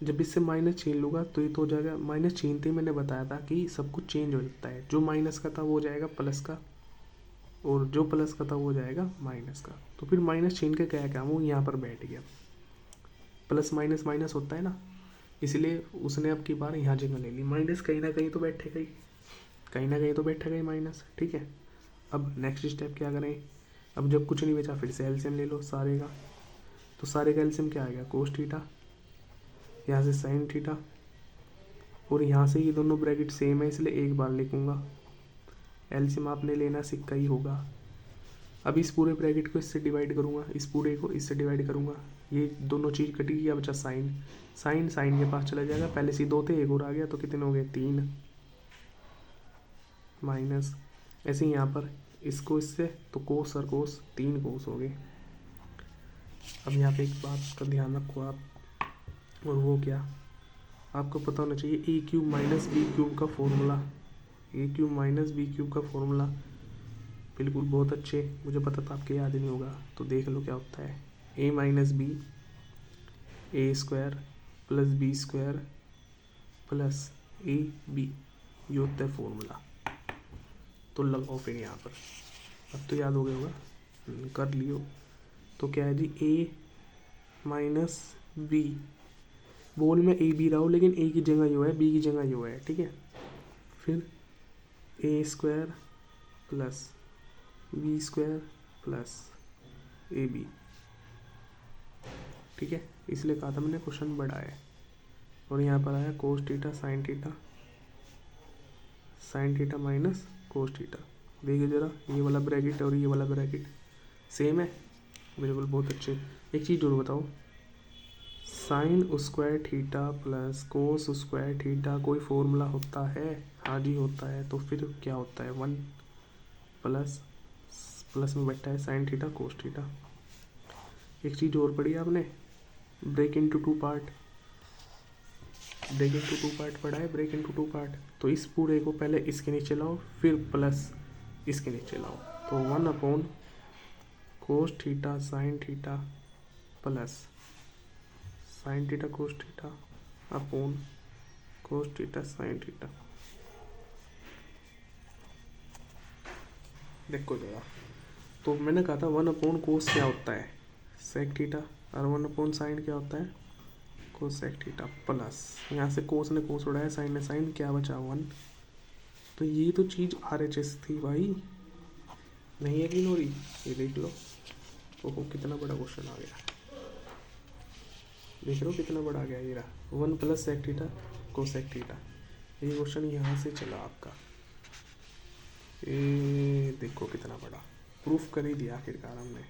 जब इससे माइनस छीन लूँगा तो ये तो हो जाएगा, माइनस छीनते ही मैंने बताया था कि सब कुछ चेंज हो जाता है, जो माइनस का था वो हो जाएगा प्लस का, और जो प्लस का था वो हो जाएगा माइनस का। तो फिर माइनस छीन के क्या काम, वो यहाँ पर बैठ गया, प्लस माइनस माइनस होता है ना, इसलिए उसने अब की बार यहाँ जगह ले ली। माइनस कहीं ना कहीं तो बैठेगा ही, कहीं ना कहीं तो बैठेगा ही माइनस, ठीक है। अब नेक्स्ट स्टेप क्या करें, अब जब कुछ नहीं बचा फिर से एलसीएम ले लो सारे का, तो सारे का एलसीएम क्या आ गया, कोस थीटा, यहाँ से साइन थीटा, और यहाँ से ये दोनों ब्रैकेट सेम है इसलिए एक बार लिखूँगा, एलसीएम आपने लेना सीखा ही होगा। अब इस पूरे ब्रैकेट को इससे डिवाइड करूँगा, इस पूरे को इससे डिवाइड करूँगा, ये दोनों चीज़ कटी, क्या बचा साइन, साइन साइन के पास चला जाएगा, पहले से 2 थे एक और आ गया, तो कितने हो गए 3 माइनस, ऐसे ही यहाँ पर इसको इससे, तो कोस और कोस 3 कोस हो गए। अब यहाँ पे एक बात का ध्यान रखो आप, और वो क्या, आपको पता होना चाहिए ए क्यूब माइनस बी क्यूब का फॉर्मूला, ए क्यूब माइनस बी क्यूब का फॉर्मूला, बिल्कुल बहुत अच्छे, मुझे पता था आपके याद नहीं होगा, तो देख लो क्या होता है, A minus B A square plus B square plus A B, ये होता है फॉर्मूला। तो लगाओ फिर यहाँ पर, अब तो याद हो गया होगा, कर लियो। तो क्या है जी, ए माइनस बी, बोल में ए बी रहा हो लेकिन ए की जगह यो है, बी की जगह यो है, ठीक है। फिर A square plus B square plus A B, ठीक है, इसलिए कहा था मैंने क्वेश्चन बड़ा है। और यहाँ पर आया cos theta sine theta minus cos theta, देखिए ज़रा ये वाला ब्रैकेट और ये वाला ब्रैकेट सेम है, बिल्कुल बहुत अच्छे। एक चीज़ जरूर बताओ, sign square theta plus cos square theta कोई फॉर्मूला होता है? आधी होता है तो फिर क्या होता है 1 प्लस प्लस में बैठा है साइन थीटा कोस थीटा। एक चीज़ और पढ़ी आपने, break into two part, break into two part पढ़ा है, ब्रेक इनटू टू पार्ट। तो इस पूरे को पहले इसके नीचे लाओ फिर प्लस इसके नीचे लाओ, तो 1 upon cos theta sine theta plus sine theta cos theta upon cos theta sine theta. देखो जरा, तो मैंने कहा था 1 अपॉन कोस क्या होता है सेक थीटा, और 1 अपॉन साइन क्या होता है कोस सेक थीटा, प्लस यहाँ से कोस ने कोस उड़ाया साइन ने साइन, क्या बचा 1। तो ये तो चीज़ RHS थी भाई, नहीं यकीन हो रही, ये देख लो। ओहो कितना बड़ा क्वेश्चन आ गया, देख लो कितना बड़ा आ गया ये रहा 1 plus sec theta cosec theta. ये क्वेश्चन यहाँ से चला आपका, ये देखो कितना बड़ा, प्रूफ कर ही दिया आखिरकार हमने।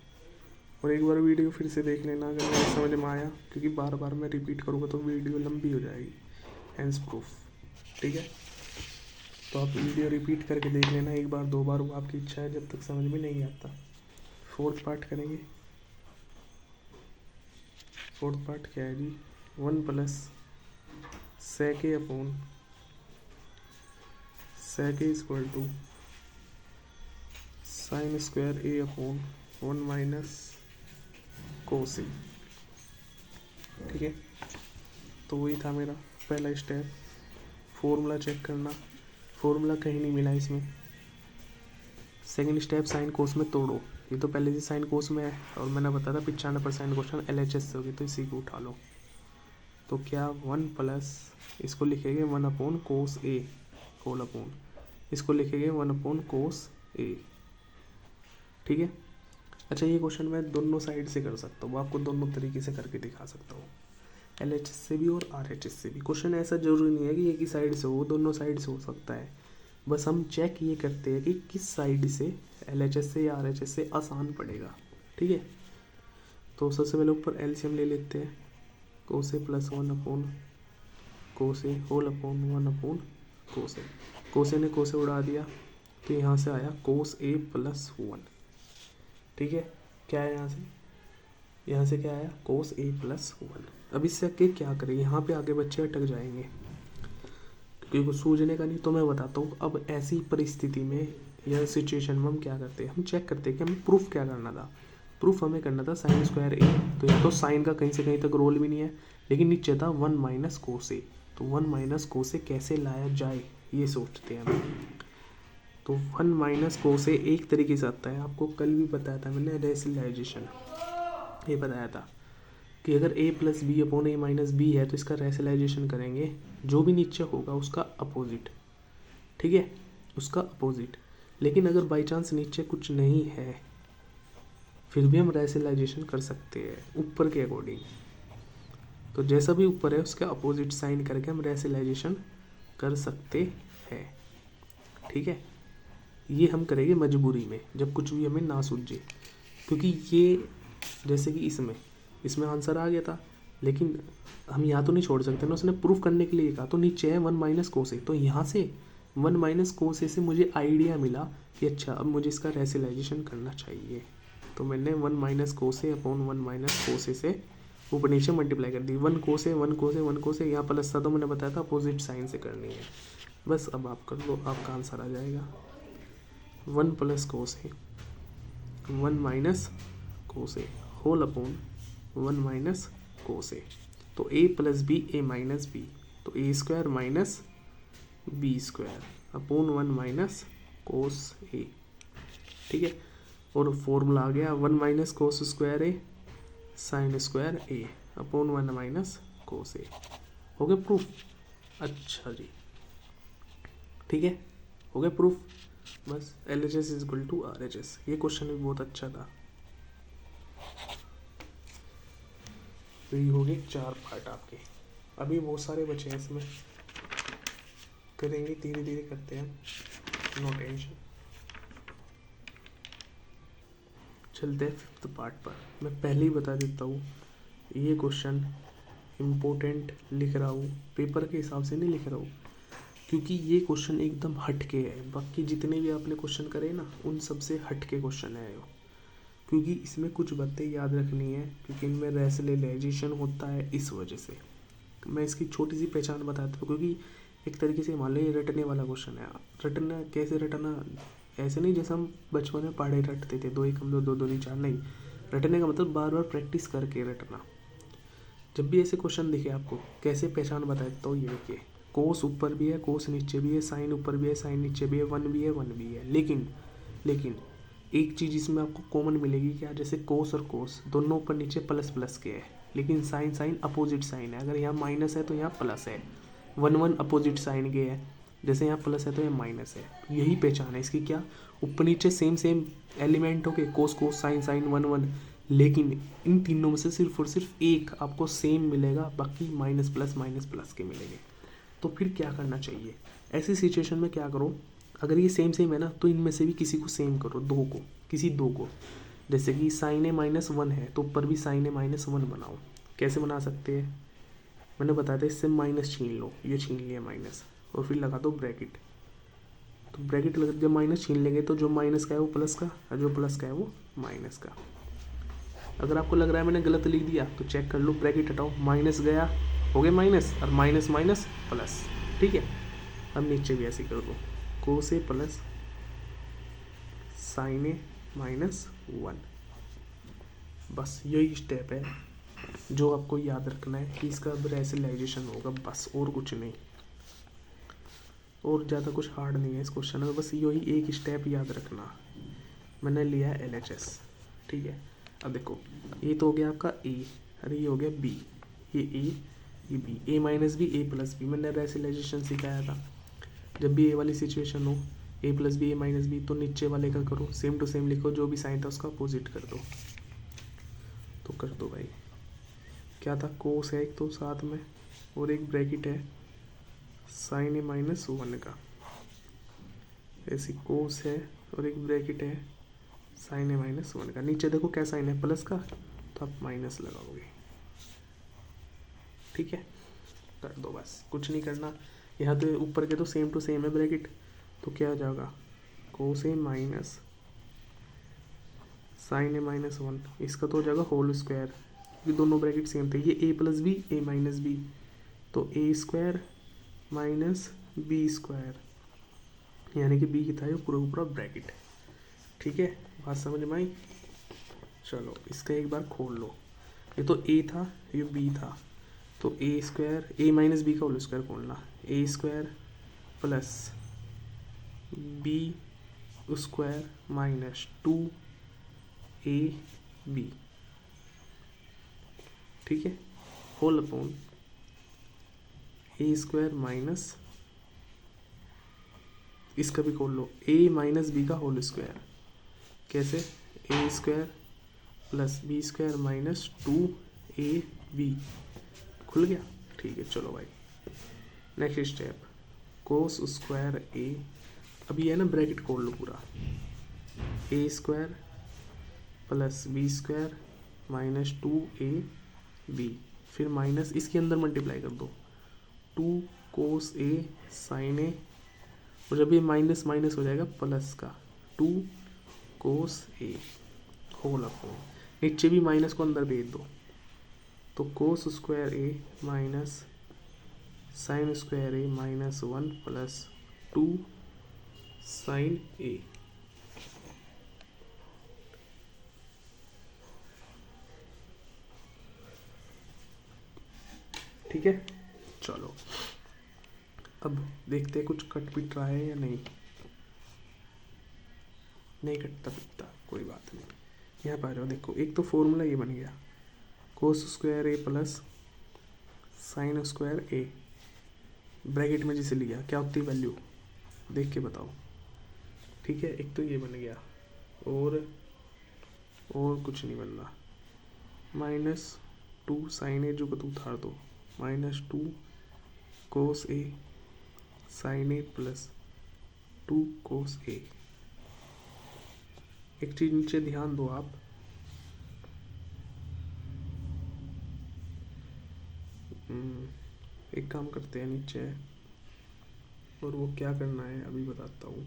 और एक बार वीडियो फिर से देख लेना अगर नहीं समझ में आया, क्योंकि बार बार मैं रिपीट करूँगा तो वीडियो लंबी हो जाएगी, हैंस प्रूफ। ठीक है, तो आप वीडियो रिपीट करके देख लेना एक बार 2 बार, वो आपकी इच्छा है, जब तक समझ में नहीं आता। फोर्थ पार्ट करेंगे। फोर्थ पार्ट क्या है जी, 1 plus sec A upon sec A equal to sine square A upon 1 minus cos A. ठीक है, तो वही था मेरा पहला स्टेप, फॉर्मूला चेक करना, फॉर्मूला कहीं नहीं मिला इसमें। सेकंड स्टेप साइन कोस में तोड़ो, ये तो पहले से साइन कोस में है, और मैंने बताया था 95% क्वेश्चन LHS से होगी, तो इसी को उठा लो। तो क्या 1 प्लस इसको लिखेंगे 1 upon cos A whole upon, इसको लिखेंगे 1 अपॉन कोस ए। ठीक है, अच्छा ये क्वेश्चन मैं दोनों साइड से कर सकता हूँ, आपको दोनों तरीके से करके दिखा सकता हूँ, LHS से भी और RHS से भी। क्वेश्चन ऐसा जरूरी नहीं है कि एक ही साइड से हो, दोनों साइड से हो सकता है, बस हम चेक ये करते हैं कि किस साइड से LHS से या RHS से आसान पड़ेगा। ठीक है, तो सबसे पहले ऊपर LCM ले लेते हैं, कोस ए plus 1 upon cos A whole upon 1 upon cos A. Cos ए ने कोस ए उड़ा दिया, तो यहाँ से आया कोस ए प्लस 1। ठीक है, क्या है यहाँ से क्या आया कोस ए प्लस 1। अब इससे आगे क्या करें, यहाँ पे आगे बच्चे अटक जाएंगे क्योंकि कुछ सूझने का नहीं, तो मैं बताता हूँ। अब ऐसी परिस्थिति में या सिचुएशन में हम क्या करते हैं, हम चेक करते हैं कि हमें प्रूफ क्या करना था। प्रूफ हमें करना था साइन स्क्वायर ए, तो या तो साइन का कहीं से कहीं तक रोल भी नहीं है, लेकिन नीचे था 1 माइनस कोस ए, तो 1 माइनस कोस ए कैसे लाया जाए ये सोचते हैं हम। तो 1 माइनस कोस ए एक तरीके से आता है, आपको कल भी बताया था मैंने, रेशनलाइजेशन ये बताया था कि अगर a plus B upon A minus B है तो इसका रेशनलाइजेशन करेंगे, जो भी नीचे होगा उसका अपोजिट। ठीक है, उसका अपोजिट। लेकिन अगर बाई चांस नीचे कुछ नहीं है फिर भी हम रेशनलाइजेशन कर सकते हैं ऊपर के अकॉर्डिंग, तो जैसा भी ऊपर है उसका अपोजिट साइन करके हम रेशनलाइजेशन कर सकते हैं। ठीक है, ये हम करेंगे मजबूरी में, जब कुछ भी हमें ना सूझे, क्योंकि ये जैसे कि इसमें आंसर आ गया था, लेकिन हम यहाँ तो नहीं छोड़ सकते ना, उसने प्रूफ करने के लिए कहा, तो नीचे है 1 माइनस कोस ए, तो यहाँ से 1 माइनस कोस ए से मुझे आइडिया मिला कि अच्छा अब मुझे इसका रेशनलाइजेशन करना चाहिए, तो मैंने 1 minus cos A upon 1 minus cos ए से ऊपर नीचे मल्टीप्लाई कर दी। 1 कोस ए 1 कोस ए 1 कोस ए, यहाँ प्लस था तो मैंने बताया था अपोजिट साइन से करनी है। बस अब आप कर लो, आपका आंसर आ जाएगा 1 plus cos A 1 minus cos A whole upon 1 minus cos A. तो a plus B A minus B, तो A square minus B square upon 1 minus cos A. ठीक है, और फॉर्मूला आ गया 1 minus cos square A sine square A upon 1 minus cos A. हो गया प्रूफ? अच्छा जी, ठीक है, हो गया प्रूफ। बस LHS is equal to RHS। ये क्वेश्चन भी बहुत अच्छा था। तो ये हो गए 4 पार्ट आपके, अभी बहुत सारे बचे हैं, इसमें करेंगे धीरे धीरे करते हैं, नो टेंशन। चलते हैं 5th पार्ट पर। मैं पहले ही बता देता हूँ, ये क्वेश्चन इम्पोर्टेंट लिख रहा हूँ, पेपर के हिसाब से नहीं लिख रहा हूँ, क्योंकि ये क्वेश्चन एकदम हटके है, बाकी जितने भी आपने क्वेश्चन करे ना उन सबसे हटके क्वेश्चन है ये। क्योंकि इसमें कुछ बातें याद रखनी है, क्योंकि इनमें रेसलेलाइजेशन होता है, इस वजह से मैं इसकी छोटी सी पहचान बताता हूँ। क्योंकि एक तरीके से मान लो ये रटने वाला क्वेश्चन है। रटना कैसे रटना, ऐसे नहीं जैसे हम बचपन में पढ़े रटते थे, 2 एकम 2 2 दूनी 4, नहीं। रटने का मतलब बार बार प्रैक्टिस करके रटना। जब भी ऐसे क्वेश्चन दिखे आपको, कैसे पहचान बताए तो ये देखिए, कोस ऊपर भी है, कोस नीचे भी है, साइन ऊपर भी है, साइन नीचे भी है, वन भी है, वन भी है। लेकिन एक चीज़ इसमें आपको कॉमन मिलेगी क्या, जैसे कोस और कोस दोनों ऊपर नीचे प्लस प्लस के है, लेकिन साइन साइन अपोजिट साइन है। अगर यहाँ माइनस है तो यहाँ प्लस है, वन वन अपोजिट साइन के है, जैसे यहाँ प्लस है तो यहाँ माइनस है। यही पहचान है इसकी, क्या ऊपर नीचे सेम सेम एलिमेंट हो गए, cos cos sine sine one one, लेकिन इन तीनों में से सिर्फ और सिर्फ एक आपको सेम मिलेगा, बाकी माइनस प्लस के मिलेंगे। तो फिर क्या करना चाहिए ऐसी सिचुएशन में, क्या करो, अगर ये सेम सेम है ना तो इनमें से भी किसी को सेम करो, किसी दो को। जैसे कि साइन ए माइनस वन है तो ऊपर भी साइन ए माइनस वन बनाओ। कैसे बना सकते हैं, मैंने बताया था, इससे माइनस छीन लो, ये छीन लिया माइनस, और फिर लगा दो ब्रैकेट। तो ब्रैकेट लगा, जब माइनस छीन लेंगे तो जो माइनस का है वो प्लस का, और जो प्लस का है वो माइनस का। अगर आपको लग रहा है मैंने गलत लिख दिया तो चेक कर लो, ब्रैकेट हटाओ, माइनस गया, हो गया माइनस, और माइनस माइनस प्लस। ठीक है, अब नीचे भी ऐसे कर दो, कोस ए प्लस साइन ए माइनस वन। बस यही स्टेप है जो आपको याद रखना है कि इसका अब रेसलाइजेशन होगा, बस और कुछ नहीं। और ज़्यादा कुछ हार्ड नहीं है इस क्वेश्चन में, बस यही एक स्टेप याद रखना। मैंने लिया है LHS। ठीक है, अब देखो, ये तो हो गया आपका ए, अरे ये हो गया बी, ये ए, ये B, A minus B, A plus B. मैंने रेसलाइजेशन सिखाया था, जब भी ए वाली सिचुएशन हो, ए plus B, A minus B, तो नीचे वाले का करो, सेम टू सेम लिखो, जो भी साइन था उसका अपोजिट कर दो। तो कर दो भाई, क्या था, कोस है एक तो साथ में, और एक ब्रैकेट है साइन ए माइनस वन का, ऐसी कोस है, और एक ब्रैकेट है साइन ए माइनस वन का। नीचे देखो क्या साइन है, प्लस का, तो आप माइनस लगाओगे। ठीक है, कर दो, बस कुछ नहीं करना। यहाँ तो ऊपर के तो सेम टू सेम है ब्रैकेट, तो क्या हो जाएगा, कोस ए माइनस साइन ए माइनस वन, इसका तो हो जाएगा होल स्क्वायर, ये दोनों ब्रैकेट सेम थे, ये ए plus B, A minus B, तो A square minus B square, यानी कि बी की था ये पूरा पूरा ब्रैकेट। ठीक है, बात समझ में आई। चलो इसका एक बार खोल लो, ये तो ए था, ये बी था, तो A square, A minus B का होल स्क्वायर खोलना, A square plus B square minus two A B. ठीक है, whole upon A square minus, इसका भी खोल लो, ए माइनस बी का होल स्क्वायर, कैसे, A square plus B square minus two A B. खुल गया, ठीक है। चलो भाई next step, cos square A, अभी है ना ब्रैकेट खोल लो पूरा, A square plus B square minus two A B, फिर माइनस इसके अंदर मल्टीप्लाई कर दो, टू कोस ए साइन ए, और जब ये माइनस माइनस हो जाएगा प्लस का, two cos A whole upon, नीचे भी माइनस को अंदर भेज दो, तो cos square A minus sine square A minus one plus two sine A. ठीक है, चलो अब देखते हैं कुछ कट पिट रहा है या नहीं। नहीं कटता पिटता, कोई बात नहीं। यहाँ पर आ जाओ, देखो एक तो फॉर्मूला ये बन गया, कोस square A plus sine square A, bracket में जिसे लिया क्या होती है वैल्यू, देख के बताओ। ठीक है, एक तो ये बन गया, और कुछ नहीं बनना, माइनस टू साइन ए जो को तू उतार दो, माइनस टू कोस ए साइन ए प्लस टू कोस ए। एक चीज नीचे ध्यान दो आप, एक काम करते हैं, नीचे और वो क्या करना है अभी बताता हूँ।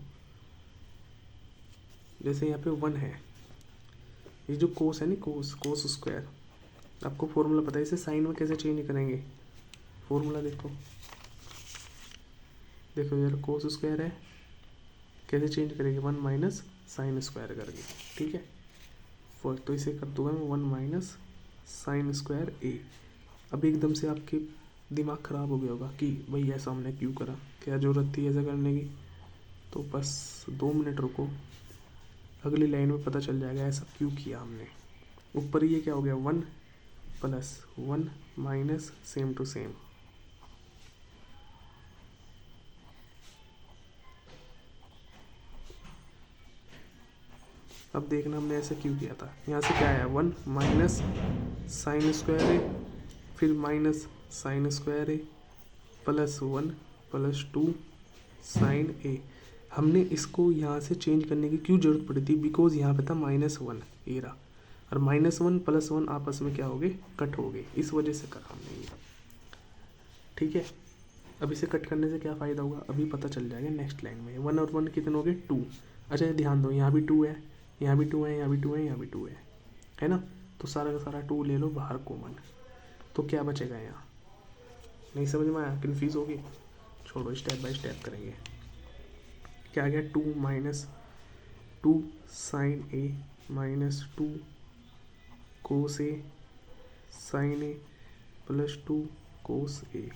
जैसे यहाँ पे 1 है, ये जो कोस है ना, कोस स्क्वायर, आपको फॉर्मूला पता है, इसे साइन में कैसे चेंज करेंगे। फॉर्मूला देखो, देखो यार कोस स्क्वायर है, कैसे चेंज करेंगे, 1 माइनस साइन स्क्वायर करके, ठीक है। तो इसे कर दूंगा मैं 1 माइनस साइन स्क्वायर ए। अब एकदम से आपके दिमाग ख़राब हो गया होगा कि भाई ऐसा हमने क्यों करा, क्या ज़रूरत थी ऐसा करने की। तो बस 2 मिनट रुको, अगली लाइन में पता चल जाएगा ऐसा क्यों किया हमने। ऊपर ये क्या हो गया, 1 plus 1 minus same to same. अब देखना हमने ऐसे क्यों किया था। यहाँ से क्या आया, 1 माइनस साइन स्क्वायर ए, फिर minus sine square A, plus 1 plus 2 sine ए। हमने इसको यहाँ से चेंज करने की क्यों ज़रूरत पड़ी थी, बिकॉज यहाँ पे था -1 ये रहा, और -1 प्लस 1 आपस में क्या हो गए, कट हो गए, इस वजह से करा हमने ये, ठीक है। अब इसे कट करने से क्या फ़ायदा होगा अभी पता चल जाएगा नेक्स्ट लाइन में। 1 और 1 कितने हो गए, 2। अच्छा ध्यान दो, यहाँ भी 2 है, यहाँ भी 2 है, यहाँ भी 2 है, यहाँ भी 2 है ना। तो सारा का सारा 2 ले लो बाहर कॉमन, तो क्या बचेगा यहाँ। नहीं समझ में आया, कन्फ्यूज़ होगी, छोड़ो स्टेप बाय स्टेप करेंगे। क्या आ गया, 2 माइनस 2 साइन ए माइनस 2 कोस ए साइन ए प्लस 2 कोस ए।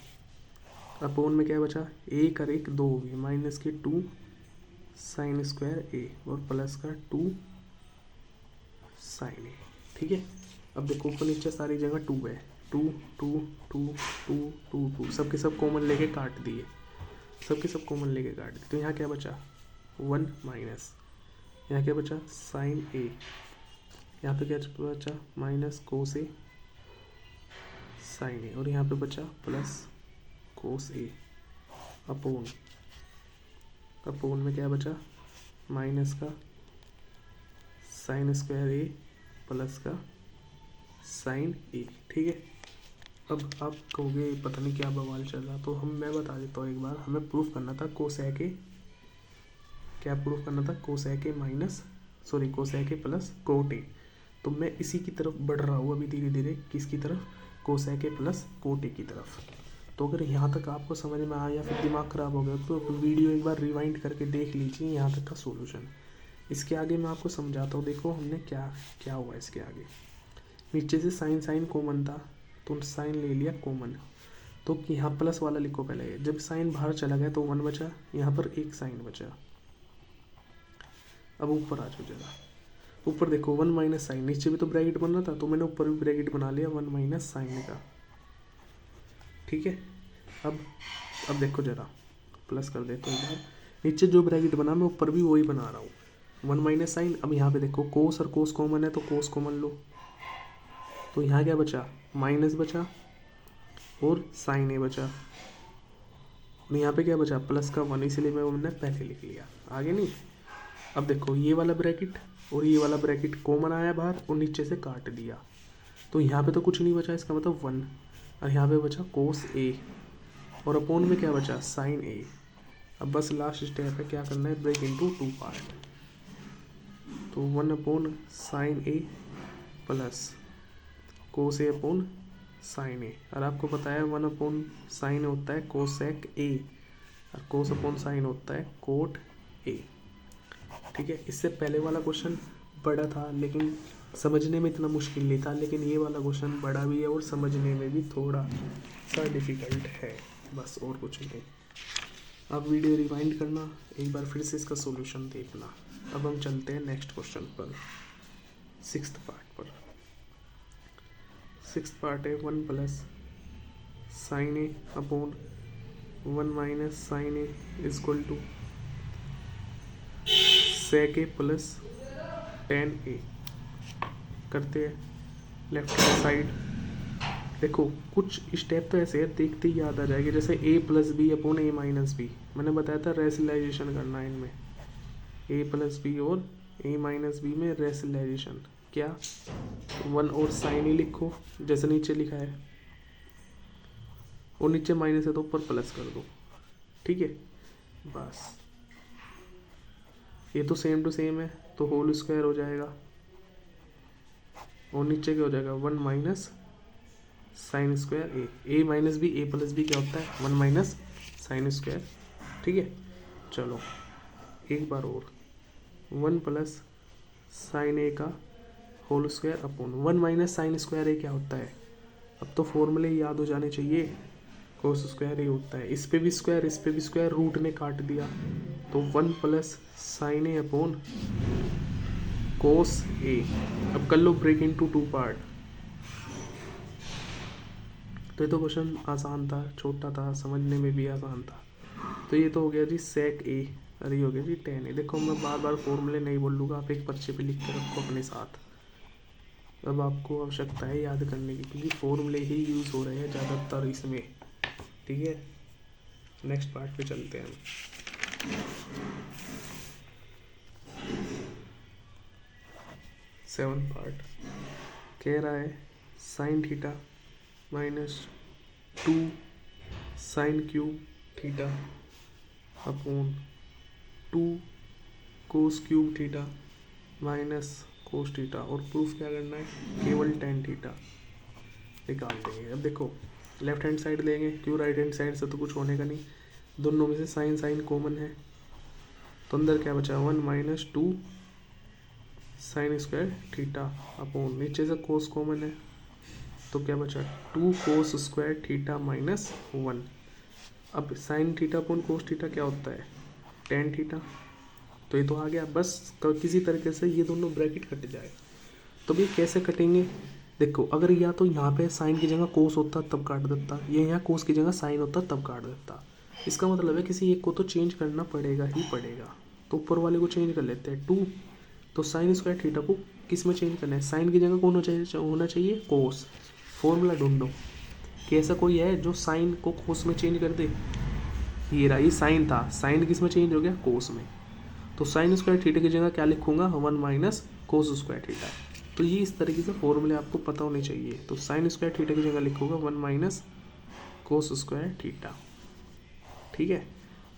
अपोन में क्या बचा, 1 और 1 2 हो गए, माइनस के 2 साइन स्क्वायर ए और प्लस का 2 साइन ए, ठीक है। अब देखो ऊपर नीचे सारी जगह 2 है, 2 2 2 2 2 2, सबके सब कॉमन लेके काट दिए, सबके सब कॉमन लेके काट दिए। तो यहाँ क्या बचा, 1 माइनस, यहाँ क्या बचा साइन ए, यहाँ पे क्या बचा माइनस कोस ए साइन ए, और यहाँ पे बचा प्लस कोस ए अपोन, अपोन में क्या बचा माइनस का साइन स्क्वायर ए प्लस का साइन ए, ठीक है। अब आप कहोगे पता नहीं क्या बवाल चल रहा, तो मैं बता देता हूँ एक बार। हमें प्रूफ करना था कोसेक ए, क्या प्रूफ करना था, cosec A minus sorry cosec A plus cot A. तो मैं इसी की तरफ बढ़ रहा हूँ अभी धीरे धीरे, किसकी तरफ, cosec A plus cot A की तरफ। तो अगर यहाँ तक आपको समझ में आया या फिर दिमाग ख़राब हो गया तो वीडियो एक बार रिवाइंड करके देख लीजिए यहाँ तक का सॉल्यूशन। इसके आगे मैं आपको समझाता हूँ, देखो हमने क्या क्या हुआ इसके आगे। नीचे से साइन कॉमन था तो साइन ले लिया कॉमन, तो यहाँ प्लस वाला लिखो पहले, जब साइन बाहर चला गया तो 1 बचा, यहाँ पर 1 साइन बचा। अब ऊपर आ जाओ जरा, ऊपर देखो 1 माइनस साइन, नीचे भी तो ब्रैकेट बन रहा था तो मैंने ऊपर भी ब्रैकेट बना लिया 1 माइनस साइन का, ठीक है। अब देखो जरा प्लस कर देते हैं इधर, नीचे जो ब्रैकेट बना मैं ऊपर भी वही बना रहा हूँ, 1 माइनस साइन। अब यहाँ पे देखो कोस और कोस कॉमन है तो कोस कॉमन लो, तो यहाँ क्या बचा, माइनस बचा और साइन ए बचा, और यहाँ पे क्या बचा प्लस का 1, इसलिए मैंने पहले लिख लिया, आगे नहीं। अब देखो ये वाला ब्रैकेट और ये वाला ब्रैकेट कॉमन आया बाहर और नीचे से काट दिया, तो यहाँ पे तो कुछ नहीं बचा, इसका मतलब 1, और यहाँ पे बचा कोस ए और अपोन में क्या बचा साइन ए। अब बस लास्ट स्टेप है, क्या करना है, ब्रेक इनटू 2 पार्ट। तो 1 upon sine A plus cos A upon sine ए, और आपको पता है 1 अपॉन साइन होता है कोसेक ए और कोस अपॉन साइन होता है कोट ए, ठीक है। इससे पहले वाला क्वेश्चन बड़ा था लेकिन समझने में इतना मुश्किल नहीं था, लेकिन ये वाला क्वेश्चन बड़ा भी है और समझने में भी थोड़ा सा डिफ़िकल्ट है, बस और कुछ नहीं। अब वीडियो रिवाइंड करना, एक बार फिर से इसका सॉल्यूशन देखना। अब हम चलते हैं नेक्स्ट क्वेश्चन पर, 6th पार्ट पर। 6th पार्ट है 1 plus sine A upon 1 minus sine A is equal to sec A plus tan A. करते हैं लेफ्ट हैंड साइड, देखो कुछ स्टेप तो ऐसे है देखते ही याद आ जाएगी, जैसे a plus B upon a minus B, मैंने बताया था रेशनलाइजेशन करना है इनमें, a प्लस बी और a माइनस बी में रेशनलाइजेशन, क्या 1 और साइन ही लिखो जैसे नीचे लिखा है, और नीचे माइनस है तो ऊपर प्लस कर दो, ठीक है। बस ये तो सेम टू सेम है, तो होल स्क्वायर हो जाएगा, और नीचे क्या हो जाएगा 1 minus sine square A minus B, A plus B क्या होता है 1 माइनस साइन स्क्वायर। ठीक है, चलो एक बार और, 1 प्लस साइन ए का whole square upon 1 minus sine square A क्या होता है, अब तो फॉर्मूले याद हो जाने चाहिए, कोस स्क्वायर ए होता है, इस पे भी स्क्वायर इस पे भी स्क्वायर, रूट ने काट दिया, तो 1 plus sine A upon cos ए। अब कर लो ब्रेक इनटू 2 पार्ट। तो ये तो क्वेश्चन आसान था, छोटा था, समझने में भी आसान था। तो ये तो हो गया जी सेक ए, अरे हो गया जी टेन ए। देखो मैं बार बार फॉर्मूले नहीं बोलूँगा, आप एक पर्चे पे लिख के रखो अपने साथ। अब आपको आवश्यकता है याद करने की, क्योंकि फॉर्मूले ही यूज़ हो रहे हैं ज़्यादातर इसमें। ठीक है, नेक्स्ट पार्ट पे चलते हैं हम। 7th पार्ट कह रहा है sine theta minus 2 sine cube theta upon 2 cos cube theta minus cos theta, और प्रूफ क्या करना है, केवल टेन थीटा निकाल देंगे। अब देखो लेफ्ट हैंड साइड लेंगे, क्यों राइट हैंड साइड से तो कुछ होने का नहीं, दोनों में से साइन साइन कॉमन है, तो अंदर क्या बचा 1 minus 2 sign square theta upon, नीचे से कोस कॉमन है तो क्या बचा 2 कोस स्क्वायर थीटा माइनस 1। अब sign theta upon cos theta क्या होता है टेन थीटा, तो ये तो आ गया। बस किसी तरीके से ये दोनों ब्रैकेट कट जाए। तो भाई कैसे कटेंगे, देखो अगर या तो यहाँ पे साइन की जगह कोस होता तब काट देता, या यहाँ कोस की जगह साइन होता तब काट देता। इसका मतलब है किसी एक को तो चेंज करना पड़ेगा ही पड़ेगा। तो ऊपर वाले को चेंज कर लेते हैं 2, तो साइन स्क्वायर थीटा को किस में चेंज करना है, साइन की जगह कौन होना चाहिए कोस। फॉर्मूला ढूंढो कि ऐसा कोई है जो साइन को कोस में चेंज कर दे। ये रहा, ये साइन था, साइन किस में चेंज हो गया कोस में, तो साइन स्क्वायर थीटा की जगह क्या लिखूंगा 1 माइनस कोस स्क्वायर थीटा। तो ये इस तरीके से फॉर्मूले आपको पता होने चाहिए। तो साइन स्क्वायर थीटा की जगह लिखूंगा 1 माइनस कोस स्क्वायर थीटा, ठीक है,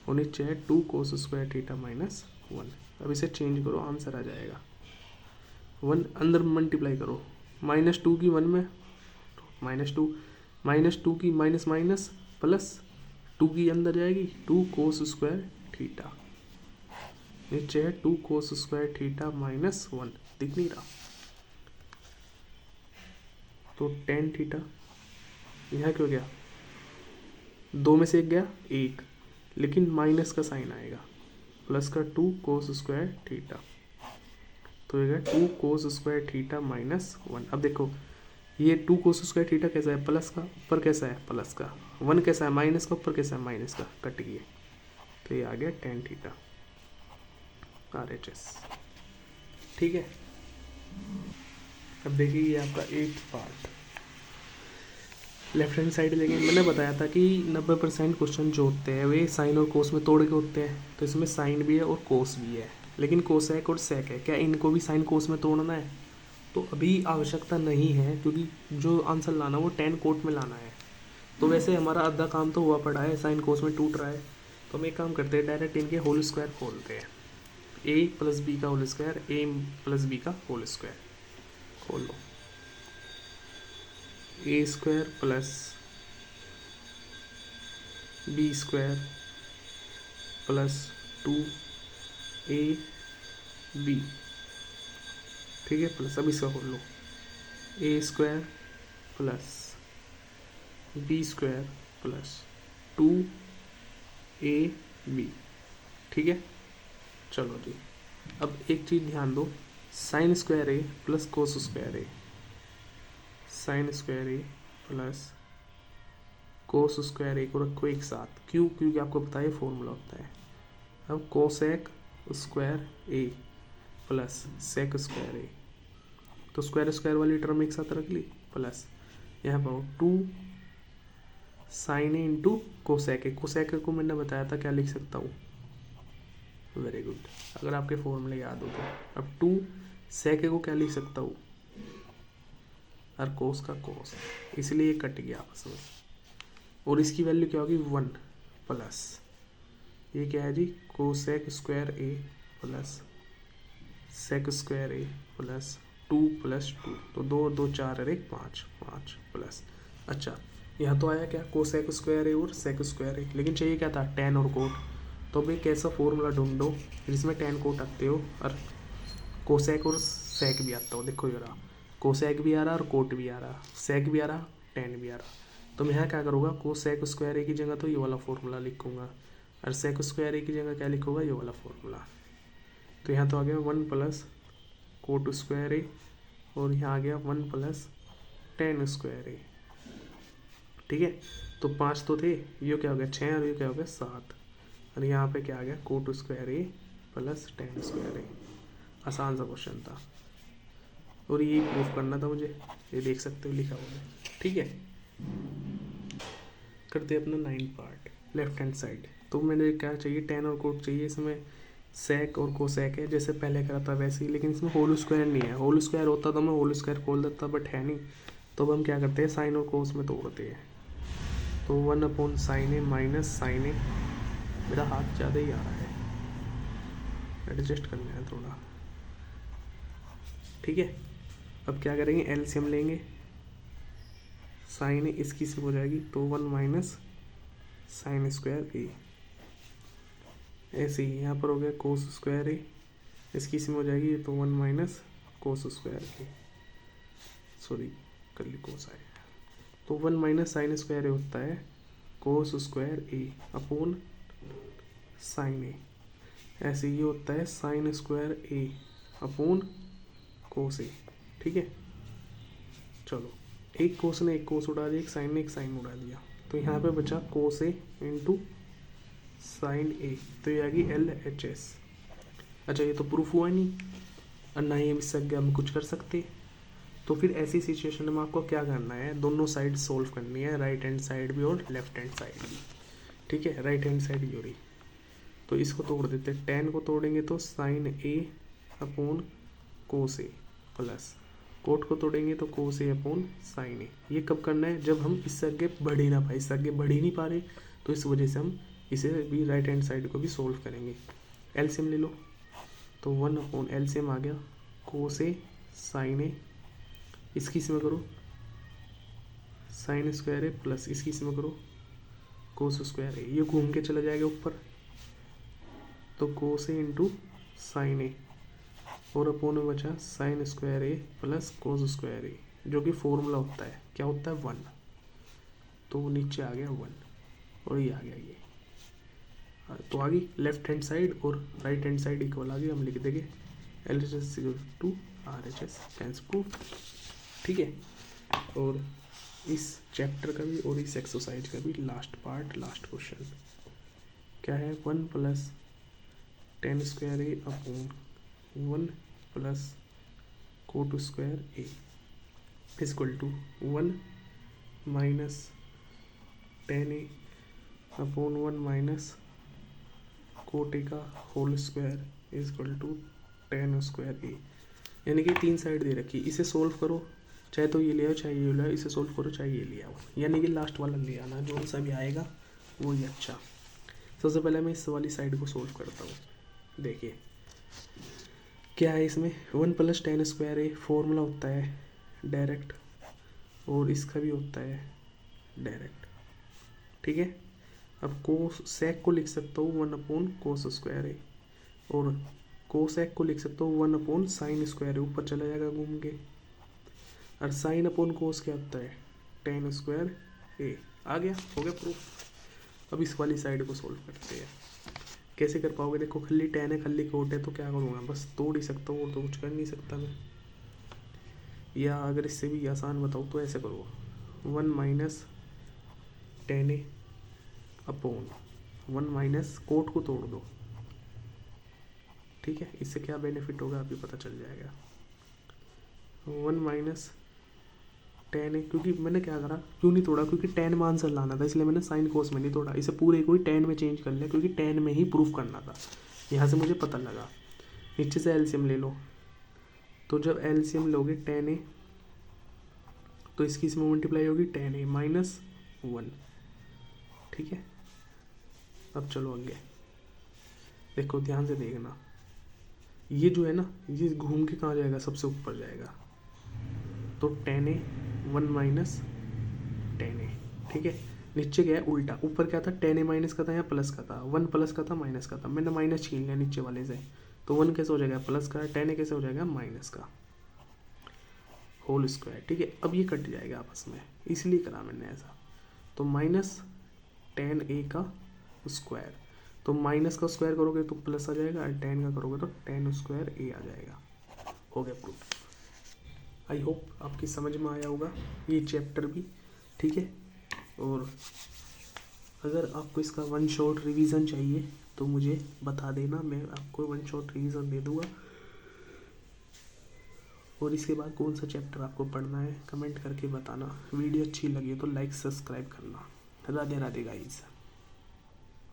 और नीचे है 2 कोस स्क्वायर थीटा माइनस 1। अब इसे चेंज करो, आंसर आ जाएगा 1 अंदर मल्टीप्लाई करो, -2 की 1 में -2 की माइनस माइनस प्लस 2 की अंदर जाएगी 2 कोस स्क्वायर थीटा, नीचे है 2 कोस स्क्वायर थीटा माइनस 1, दिख नहीं रहा, तो टेन थीटा। यहाँ क्यों गया, 2 में से एक गया 1, लेकिन माइनस का साइन आएगा, प्लस का 2 कोस स्क्वायर थीटा, तो ये 2 कोस स्क्वायर थीटा माइनस 1। अब देखो ये 2 कोस स्क्वायर थीटा कैसा है प्लस का, ऊपर कैसा है प्लस का, 1 कैसा है माइनस का, ऊपर कैसा है माइनस का, कट गया, तो ये आ गया टेन थीटा RHS। ठीक है, अब देखिए ये आपका 8th part left hand side लेंगे। मैंने बताया था कि 90% क्वेश्चन जो होते हैं वे साइन और कोस में तोड़ के होते हैं, तो इसमें साइन भी है और कोस भी है, लेकिन कोसेक और सेक है, क्या इनको भी साइन कोस में तोड़ना है, तो अभी आवश्यकता नहीं है, क्योंकि जो आंसर लाना वो 10 कोट में लाना है। तो वैसे हमारा आधा काम तो हुआ पड़ा है, साइन कोस में टूट रहा है, तो हम एक काम करते हैं डायरेक्ट इनके होल स्क्वायर खोलते हैं, a प्लस बी का whole square, a plus B का होल स्क्वायर खोल लो, a square plus B square plus 2ab, ठीक है, प्लस अब इसका खोल लो a square plus B square plus 2ab, ठीक है। चलो जी, अब एक चीज़ ध्यान दो, sign square A plus cos square A, sine square A plus cos square ए को रखो एक साथ, क्यों, क्योंकि आपको पता है फॉर्मूला होता है। अब cosec square A plus sec square ए, तो स्क्वायर स्क्वायर वाली टर्म एक साथ रख ली, प्लस यहाँ पर 2 sine A into cosec A, cosec A को मैंने बताया था क्या लिख सकता हूँ, वेरी गुड, अगर आपके फॉर्मूले याद हो तो। अब 2 सेक ए को क्या लिख सकता हूँ, और कोस का कोस, इसलिए ये कट गया आपस में, और इसकी वैल्यू क्या होगी 1 प्लस ये क्या है जी, cosec square A plus sec square A plus 2 + 2, तो 2 2 4 और 1 5 5 प्लस। अच्छा यहाँ तो आया क्या, कोसेक स्क्वायर ए और सेक स्क्वायर ए, लेकिन चाहिए क्या था, टेन और कोट। तो अब एक ऐसा फॉर्मूला ढूंढो जिसमें टेन कोट आते हो और कोसेक और सेक भी आता हो। देखो ये रहा, कोसेक भी आ रहा और कोट भी आ रहा, सेक भी आ रहा, टेन भी आ रहा। तो मैं यहाँ क्या करूँगा, कोसेक स्क्वायर ए की जगह तो ये वाला फॉर्मूला लिखूँगा और सेक स्क्वायर ए की जगह क्या लिखूँगा, ये वाला फॉर्मूला। तो यहाँ तो आ गया 1 + कोट स्क्वायर ए और यहाँ आ गया 1 + टेन स्क्वायर ए। ठीक है, तो 5 तो थे, ये क्या हो गया 6 और ये क्या हो गया 7, और यहाँ पे क्या आ गया coat square A plus tan square ए। आसान सा क्वेश्चन था और ये प्रूफ करना था मुझे, ये देख सकते हो लिखा हुआ है। ठीक है, करते हैं अपना 9 पार्ट, लेफ्ट हैंड साइड। तो मैंने क्या चाहिए, टेन और कोट चाहिए, इसमें सेक और कोसेक है जैसे पहले करा था वैसे ही, लेकिन इसमें होल स्क्वायर नहीं है। होल स्क्वायर होता तो मैं होल स्क्वायर खोल देता, बट है नहीं। तो अब हम क्या करते हैं, साइन और कोस में तोड़ते हैं। तो 1/sin ए माइनस साइन ए, मेरा हाथ ज़्यादा ही आ रहा है, एडजस्ट करना है थोड़ा। ठीक है, अब क्या करेंगे, एलसीएम लेंगे, साइन ए इसकी से हो जाएगी तो 1 - साइन स्क्वायर ए। ऐसे ही यहाँ पर हो गया कोस स्क्वायर ए, इसकी से हो जाएगी तो 1 - कोस स्क्वायर ए, सॉरी कर ली कोस आए। तो 1 - साइन स्क्वायर ए होता है cos square A upon sine ए। ऐसे ये होता है sign square A upon cos A. ठीक है, चलो एक कोस ने एक कोस उड़ा दिया, एक साइन ने एक साइन उड़ा दिया, तो यहाँ पे बचा कोस ए इंटू साइन ए, तो ये आ गई LHS। अच्छा ये तो प्रूफ हुआ नहीं और ना ही हम इससे आगे हम कुछ कर सकते। तो फिर ऐसी सिचुएशन में आपको क्या करना है, दोनों साइड सोल्व करनी है, राइट हैंड साइड भी और लेफ्ट हैंड साइड भी। ठीक है, राइट हैंड साइड ये रही, तो इसको तोड़ देते हैं। टेन को तोड़ेंगे तो sine A upon cos A plus coat को तोड़ेंगे तो कोस ए अपॉन साइन ए। ये कब करना है, जब हम इससे आगे बढ़ ही ना पाए, इससे आगे बढ़ ही नहीं पा रहे, तो इस वजह से हम इसे भी राइट हैंड साइड को भी सोल्व करेंगे। एलसीएम ले लो, तो 1 एलसीएम आ गया कोस ए साइन ए, इसकी इसमें करो साइन स्क्वायर ए प्लस इसकी इसमें करो कोस स्क्वायर ए, ये घूम के चला जाएगा ऊपर, तो कोस ए इंटू साइन ए और अपोन में बचा sign square A plus cos square ए, जो कि फॉर्मूला होता है, क्या होता है 1, तो नीचे आ गया 1 और ये आ गया ये। तो आ गई लेफ्ट हैंड साइड और राइट हैंड साइड इक्वल आ गई, हम लिख देंगे LHS = RHS, कैंस प्रूफ। ठीक है, और इस चैप्टर का भी और इस एक्सरसाइज का भी लास्ट पार्ट, लास्ट क्वेश्चन क्या है, 1 + tan square A upon 1 + cot square A equal to 1 - tan A upon 1 - cot A का whole square equal to tan square A. यानी कि 3 साइड दे रखी, इसे सोल्व करो, चाहे तो ये ले आओ चाहे ये ले आओ, इसे सोल्व करो चाहे ये ले आओ, यानी कि लास्ट वाला ले आना, जो सा भी आएगा वो ही अच्छा। सबसे पहले मैं इस वाली साइड को सोल्व करता हूँ। देखिए क्या है इसमें, 1 + टेन स्क्वायर ए फॉर्मूला होता है डायरेक्ट, और इसका भी होता है डायरेक्ट। ठीक है, अब कोस सेक को लिख सकता हूँ 1 / कोस स्क्वायर ए, और कोसेक को लिख सकता हूँ 1 / साइन स्क्वायर ए, ऊपर चला जाएगा घूम के, और साइन अपॉन कोस क्या होता है टेन स्क्वायर ए। आ गया, हो गया प्रूफ। अब इस वाली साइड को सोल्व करते हैं। कैसे कर पाओगे, देखो खल्ली टेन है खल्ली कोट है, तो क्या करूँगा, बस तोड़ ही सकता हूँ और तो कुछ कर नहीं सकता मैं। या अगर इससे भी आसान बताऊँ तो ऐसे करो, 1 - टेन ए अपॉन 1 - कोट को तोड़ दो। ठीक है, इससे क्या बेनिफिट होगा अभी पता चल जाएगा। 1 - टेन ए, क्योंकि मैंने क्या करा, क्यों नहीं तोड़ा, क्योंकि टेन में आंसर लाना था, इसलिए मैंने साइन कोस में नहीं तोड़ा, इसे पूरे को ही टेन में चेंज कर लिया, क्योंकि टेन में ही प्रूफ करना था। यहाँ से मुझे पता लगा। नीचे से एलसीएम ले लो, तो जब एलसीएम लोगे टेन ए, तो इसकी इसमें मल्टीप्लाई होगी टेन ए - 1। ठीक है, अब चलो आगे, देखो ध्यान से देखना, ये जो है ना ये घूम के कहाँ जाएगा, सबसे ऊपर जाएगा, तो tan a 1 minus tan a, ठीक है। नीचे क्या है उल्टा, ऊपर क्या था tan a माइनस का था या प्लस का था, 1 प्लस का था माइनस का था, मैंने माइनस छीन लिया नीचे वाले से, तो 1 कैसे हो जाएगा प्लस का, tan a कैसे हो जाएगा माइनस का होल स्क्वायर, ठीक है। अब ये कट जाएगा आपस में, इसलिए करा मैंने ऐसा, तो माइनस tan a का स्क्वायर, तो माइनस का स्क्वायर करोगे तो प्लस आ जाएगा, और tan का करोगे तो tan स्क्वायर a आ जाएगा। हो गया प्रूफ। आई होप आपकी समझ में आया होगा ये चैप्टर भी, ठीक है। और अगर आपको इसका वन शॉट रिवीजन चाहिए तो मुझे बता देना, मैं आपको वन शॉट रिवीजन दे दूँगा। और इसके बाद कौन सा चैप्टर आपको पढ़ना है कमेंट करके बताना। वीडियो अच्छी लगी तो लाइक सब्सक्राइब करना। राधे राधे गाइस।